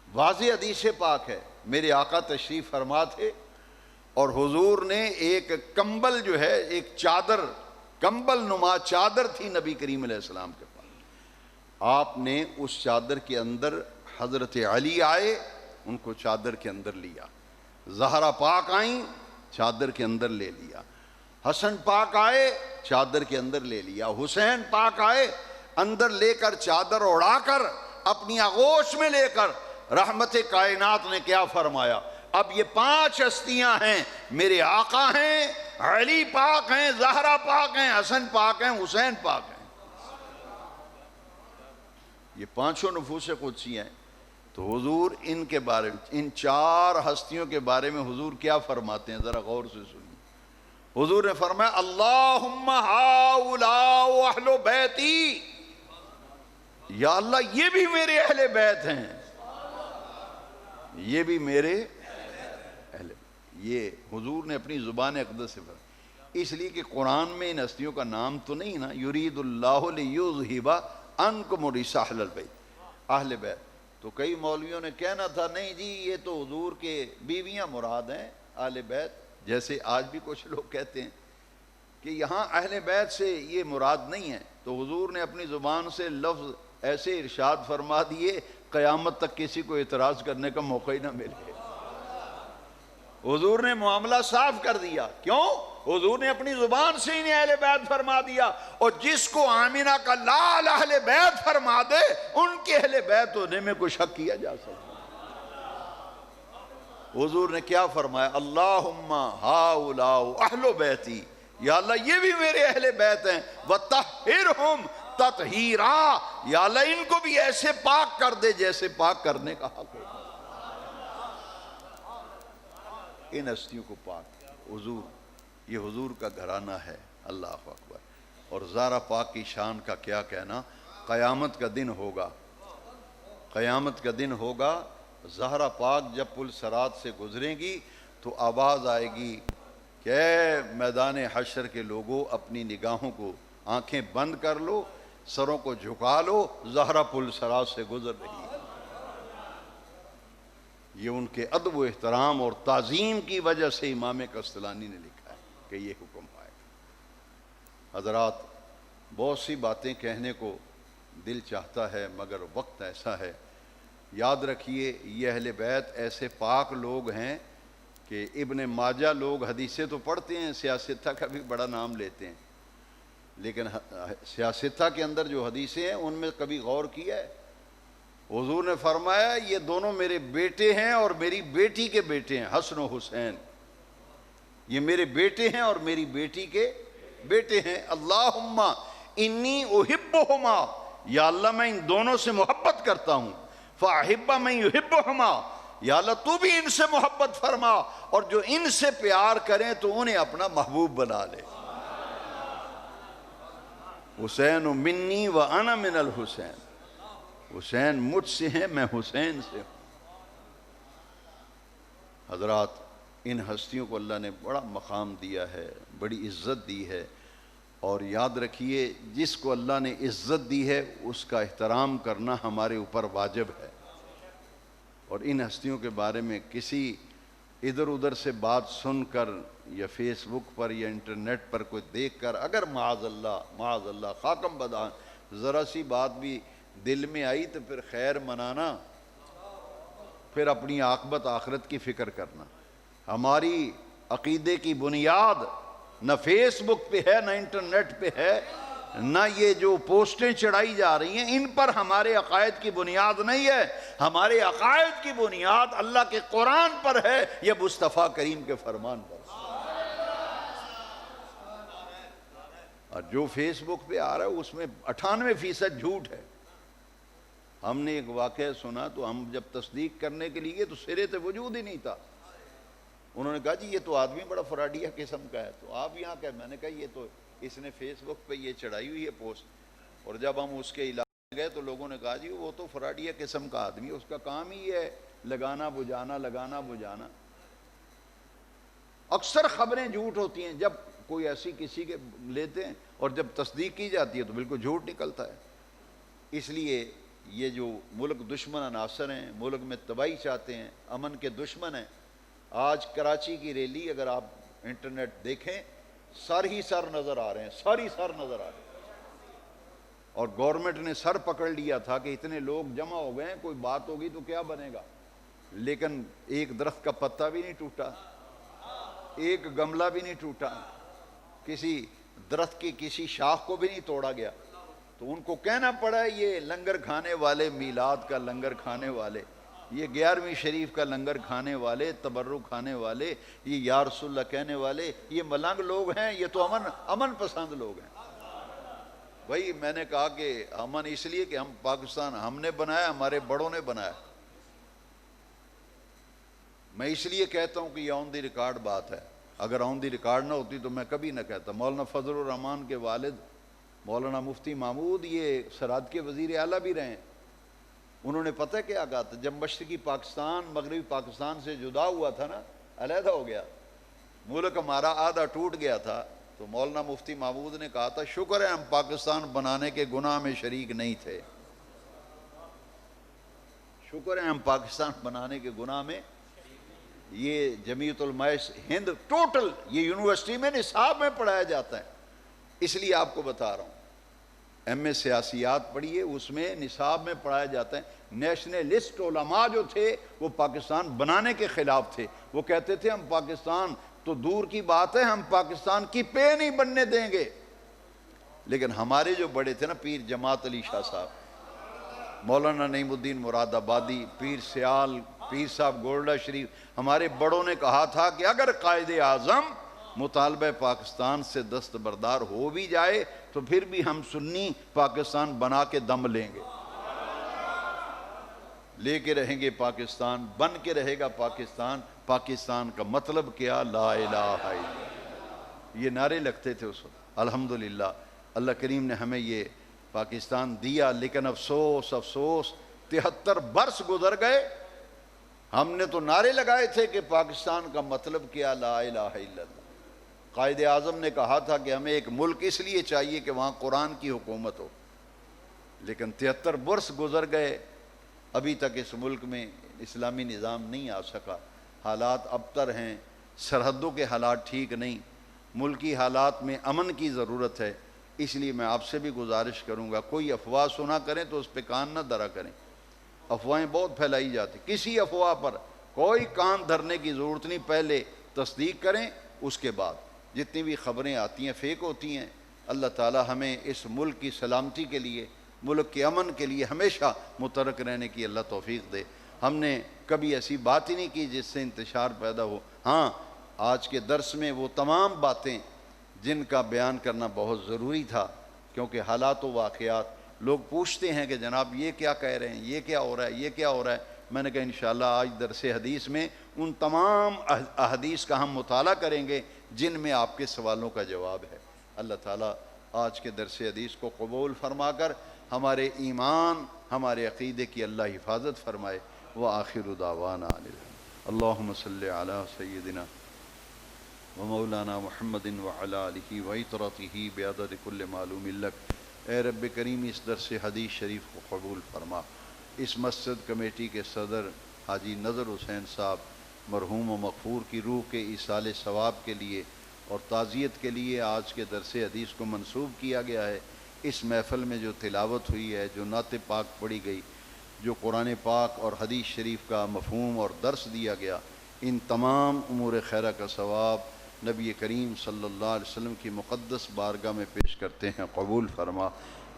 واضح حدیث پاک ہے۔ میرے آقا تشریف فرما تھے اور حضور نے ایک کمبل جو ہے، ایک چادر، کمبل نما چادر تھی نبی کریم علیہ السلام کے پاس، آپ نے اس چادر کے اندر حضرت علی آئے، ان کو چادر کے اندر لیا، زہرا پاک آئیں، چادر کے اندر لے لیا، حسن پاک آئے، چادر کے اندر لے لیا، حسین پاک آئے، اندر لے کر چادر اڑا کر اپنی آغوش میں لے کر رحمت کائنات نے کیا فرمایا، اب یہ پانچ ہستیاں ہیں، میرے آقا ہیں، علی پاک ہیں، زہرا پاک ہیں، حسن پاک ہیں، حسین پاک ہیں، یہ پانچوں نفوس قدسی ہیں۔ تو حضور ان کے بارے میں، ان چار ہستیوں کے بارے میں حضور کیا فرماتے ہیں، ذرا غور سے سنیے۔ حضور نے فرمایا اللہم ہؤلاء اہل بیتی، یا اللہ یہ بھی میرے اہل بیت ہیں، یہ بھی میرے اہل بیت۔ یہ حضور نے اپنی زبان اقدس سے فرمایا، اس لیے کہ قرآن میں ان ہستیوں کا نام تو نہیں نا، یرید اللہ لیذھب عنکم الرجس اہل البیت، اہل بیت۔ تو کئی مولویوں نے کہنا تھا نہیں جی یہ تو حضور کے بیویاں مراد ہیں اہل بیت، جیسے آج بھی کچھ لوگ کہتے ہیں کہ یہاں اہل بیت سے یہ مراد نہیں ہے، تو حضور نے اپنی زبان سے لفظ ایسے ارشاد فرما دیے قیامت تک کسی کو اعتراض کرنے کا موقع ہی نہ ملے۔ حضور نے معاملہ صاف کر دیا، کیوں؟ حضور نے اپنی زبان سے انہیں اہل بیت فرما دیا، اور جس کو آمینہ کا لال اہل بیت فرما دے ان کے اہل بیت ہونے میں کوئی شک کیا جا سکتا۔ حضور نے کیا فرمایا، اللہم ہؤلاء اہل بیتی، یا اللہ یہ بھی میرے اہل بیت ہیں، وطہرہم تطہیرا، یا اللہ ان کو بھی ایسے پاک کر دے جیسے پاک کرنے کا حق ہے۔ ان ہستیوں کو پاک، حضور، یہ حضور کا گھرانہ ہے، اللہ اکبر۔ اور زہرا پاک کی شان کا کیا کہنا، قیامت کا دن ہوگا، قیامت کا دن ہوگا، زہرا پاک جب پل صراط سے گزریں گی تو آواز آئے گی کہ اے میدان حشر کے لوگوں، اپنی نگاہوں کو، آنکھیں بند کر لو، سروں کو جھکا لو، زہرا پل صراط سے گزر رہی ہے۔ یہ ان کے ادب و احترام اور تعظیم کی وجہ سے امام قسطلانی نے لکھا ہے کہ یہ حکم آئے۔ حضرات، بہت سی باتیں کہنے کو دل چاہتا ہے مگر وقت ایسا ہے۔ یاد رکھیے یہ اہل بیت ایسے پاک لوگ ہیں کہ ابن ماجہ لوگ حدیثیں تو پڑھتے ہیں، سیاستہ کا بھی بڑا نام لیتے ہیں، لیکن سیاستہ کے اندر جو حدیثیں ہیں ان میں کبھی غور کیا ہے؟ حضور نے فرمایا یہ دونوں میرے بیٹے ہیں اور میری بیٹی کے بیٹے ہیں، حسن و حسین، یہ میرے بیٹے ہیں اور میری بیٹی کے بیٹے ہیں۔ اللہم انی احبہما، یا اللہ میں ان دونوں سے محبت کرتا ہوں، فاحب من یحبہما، یا اللہ تو بھی ان سے محبت فرما، اور جو ان سے پیار کریں تو انہیں اپنا محبوب بنا لے۔ حسین منی و انا من الحسین، حسین مجھ سے ہیں، میں حسین سے ہوں۔ حضرات، ان ہستیوں کو اللہ نے بڑا مقام دیا ہے، بڑی عزت دی ہے، اور یاد رکھیے جس کو اللہ نے عزت دی ہے اس کا احترام کرنا ہمارے اوپر واجب ہے۔ اور ان ہستیوں کے بارے میں کسی ادھر ادھر سے بات سن کر یا فیس بک پر یا انٹرنیٹ پر کوئی دیکھ کر اگر معاذ اللہ خاکم بدان ذرا سی بات بھی دل میں آئی تو پھر خیر منانا، پھر اپنی عاقبت آخرت کی فکر کرنا۔ ہماری عقیدے کی بنیاد نہ فیس بک پہ ہے، نہ انٹرنیٹ پہ ہے، نہ یہ جو پوسٹیں چڑھائی جا رہی ہیں ان پر ہمارے عقائد کی بنیاد نہیں ہے. ہمارے عقائد کی بنیاد اللہ کے قرآن پر ہے یا مصطفیٰ کریم کے فرمان پر. اور جو فیس بک پہ آ رہا ہے اس میں 98% جھوٹ ہے. ہم نے ایک واقعہ سنا تو ہم جب تصدیق کرنے کے لیے تو سرے سے وجود ہی نہیں تھا. انہوں نے کہا جی یہ تو آدمی بڑا فراڈیا قسم کا ہے. تو آپ یہاں کہ میں نے کہا یہ تو اس نے فیس بک پہ یہ چڑھائی ہوئی ہے پوسٹ. اور جب ہم اس کے علاقے گئے تو لوگوں نے کہا جی وہ تو فراڈیا قسم کا آدمی ہے، اس کا کام ہی ہے لگانا بجانا لگانا بجانا. اکثر خبریں جھوٹ ہوتی ہیں جب کوئی ایسی کسی کے لیتے ہیں اور جب تصدیق کی جاتی ہے تو بالکل جھوٹ نکلتا ہے. اس لیے یہ جو ملک دشمن عناصر ہیں، ملک میں تباہی چاہتے ہیں، امن کے دشمن ہیں. آج کراچی کی ریلی اگر آپ انٹرنیٹ دیکھیں سر ہی سر نظر آ رہے ہیں، سر ہی سر نظر آ رہے ہیں. اور گورنمنٹ نے سر پکڑ لیا تھا کہ اتنے لوگ جمع ہو گئے ہیں، کوئی بات ہوگی تو کیا بنے گا. لیکن ایک درخت کا پتا بھی نہیں ٹوٹا، ایک گملہ بھی نہیں ٹوٹا، کسی درخت کی کسی شاخ کو بھی نہیں توڑا گیا. تو ان کو کہنا پڑا یہ لنگر کھانے والے، میلاد کا لنگر کھانے والے، یہ 11ویں شریف کا لنگر کھانے والے، تبرک کھانے والے، یہ یا رسول اللہ کہنے والے، یہ ملنگ لوگ ہیں، یہ تو امن پسند لوگ ہیں. بھائی میں نے کہا کہ امن اس لیے کہ ہم پاکستان ہم نے بنایا، ہمارے بڑوں نے بنایا. میں اس لیے کہتا ہوں کہ یہ آن دی ریکارڈ بات ہے. اگر آن دی ریکارڈ نہ ہوتی تو میں کبھی نہ کہتا. مولانا فضل الرحمان کے والد مولانا مفتی محمود یہ سرحد کے وزیر اعلیٰ بھی رہے ہیں. انہوں نے پتہ کیا کہا تھا جب مشرقی پاکستان مغربی پاکستان سے جدا ہوا تھا نا، علیحدہ ہو گیا، ملک ہمارا آدھا ٹوٹ گیا تھا، تو مولانا مفتی محمود نے کہا تھا شکر ہے ہم پاکستان بنانے کے گناہ میں شریک نہیں تھے. شکر ہے ہم پاکستان بنانے کے گناہ میں. یہ جمعیت علماء ہند ٹوٹل یہ یونیورسٹی میں نصاب میں پڑھایا جاتا ہے. اس لیے آپ کو بتا رہا ہوں ایم اے سیاسیات پڑھیے، اس میں نصاب میں پڑھایا جاتا ہے. نیشنلسٹ علماء جو تھے وہ پاکستان بنانے کے خلاف تھے. وہ کہتے تھے ہم پاکستان تو دور کی بات ہے، ہم پاکستان کی پہ نہیں بننے دیں گے. لیکن ہمارے جو بڑے تھے نا پیر جماعت علی شاہ صاحب، مولانا نعیم الدین مراد آبادی، پیر سیال، پیر صاحب گولڈا شریف، ہمارے بڑوں نے کہا تھا کہ اگر قائد اعظم مطالبہ پاکستان سے دستبردار ہو بھی جائے تو پھر بھی ہم سنی پاکستان بنا کے دم لیں گے، لے کے رہیں گے پاکستان، بن کے رہے گا پاکستان. پاکستان کا مطلب کیا؟ لا الہ الا اللہ. یہ نعرے لگتے تھے اس وقت. الحمدللہ اللہ کریم نے ہمیں یہ پاکستان دیا. لیکن افسوس افسوس 73 برس گزر گئے، ہم نے تو نعرے لگائے تھے کہ پاکستان کا مطلب کیا؟ لا الہ الا اللہ. قائد اعظم نے کہا تھا کہ ہمیں ایک ملک اس لیے چاہیے کہ وہاں قرآن کی حکومت ہو. لیکن 73 برس گزر گئے، ابھی تک اس ملک میں اسلامی نظام نہیں آ سکا. حالات ابتر ہیں، سرحدوں کے حالات ٹھیک نہیں، ملکی حالات میں امن کی ضرورت ہے. اس لیے میں آپ سے بھی گزارش کروں گا کوئی افواہ سنا کریں تو اس پہ کان نہ دھرا کریں. افواہیں بہت پھیلائی جاتی، کسی افواہ پر کوئی کان دھرنے کی ضرورت نہیں. پہلے تصدیق کریں، اس کے بعد جتنی بھی خبریں آتی ہیں فیک ہوتی ہیں. اللہ تعالی ہمیں اس ملک کی سلامتی کے لیے، ملک کے امن کے لیے ہمیشہ متحرک رہنے کی اللہ توفیق دے. ہم نے کبھی ایسی بات ہی نہیں کی جس سے انتشار پیدا ہو. ہاں آج کے درس میں وہ تمام باتیں جن کا بیان کرنا بہت ضروری تھا، کیونکہ حالات و واقعات لوگ پوچھتے ہیں کہ جناب یہ کیا کہہ رہے ہیں، یہ کیا ہو رہا ہے، یہ کیا ہو رہا ہے. میں نے کہا انشاءاللہ آج درس حدیث میں ان تمام احادیث کا ہم مطالعہ کریں گے جن میں آپ کے سوالوں کا جواب ہے. اللہ تعالیٰ آج کے درس حدیث کو قبول فرما کر ہمارے ایمان، ہمارے عقیدے کی اللہ حفاظت فرمائے. وآخر دعوانا اللہم صلی علی سیدنا ومولانا محمد وعلی آلہ وعطرتہ بعدد کل معلوم لک. اے رب کریم اس درس حدیث شریف کو قبول فرما. اس مسجد کمیٹی کے صدر حاجی نظر حسین صاحب مرحوم و مغفور کی روح کے ایصال ثواب کے لیے اور تعزیت کے لیے آج کے درس حدیث کو منسوب کیا گیا ہے. اس محفل میں جو تلاوت ہوئی ہے، جو نعت پاک پڑھی گئی، جو قرآن پاک اور حدیث شریف کا مفہوم اور درس دیا گیا، ان تمام امور خیرہ کا ثواب نبی کریم صلی اللہ علیہ وسلم کی مقدس بارگاہ میں پیش کرتے ہیں، قبول فرما۔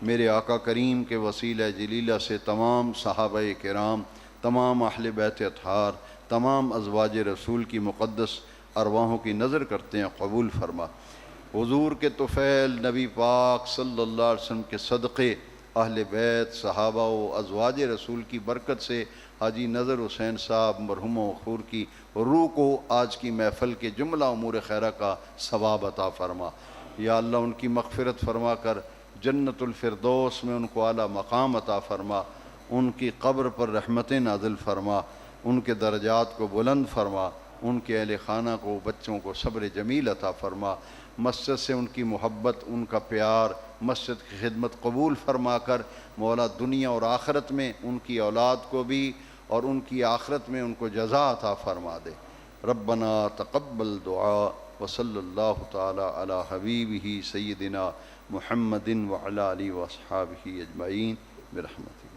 میرے آقا کریم کے وسیلہ جلیلہ سے تمام صحابہ کرام، تمام اہل بیت اطہار، تمام ازواج رسول کی مقدس ارواحوں کی نظر کرتے ہیں، قبول فرما۔ حضور کے طفیل نبی پاک صلی اللہ علیہ وسلم کے صدقے، اہل بیت، صحابہ و ازواج رسول کی برکت سے حاجی نظر حسین صاحب مرحوم وقور کی روح کو آج کی محفل کے جملہ امور خیرہ کا ثواب عطا فرما۔ یا اللہ ان کی مغفرت فرما کر جنت الفردوس میں ان کو اعلیٰ مقام عطا فرما، ان کی قبر پر رحمتیں نازل فرما، ان کے درجات کو بلند فرما، ان کے اہل خانہ کو، بچوں کو صبر جمیل عطا فرما۔ مسجد سے ان کی محبت، ان کا پیار، مسجد کی خدمت قبول فرما کر مولا دنیا اور آخرت میں ان کی اولاد کو بھی اور ان کی آخرت میں ان کو جزا عطا فرما دے۔ ربنا تقبل دعا وصلی اللہ تعالی علی حبیبہ سیدنا محمد وعلی آلہ واصحابہ اجمعین برحمتک۔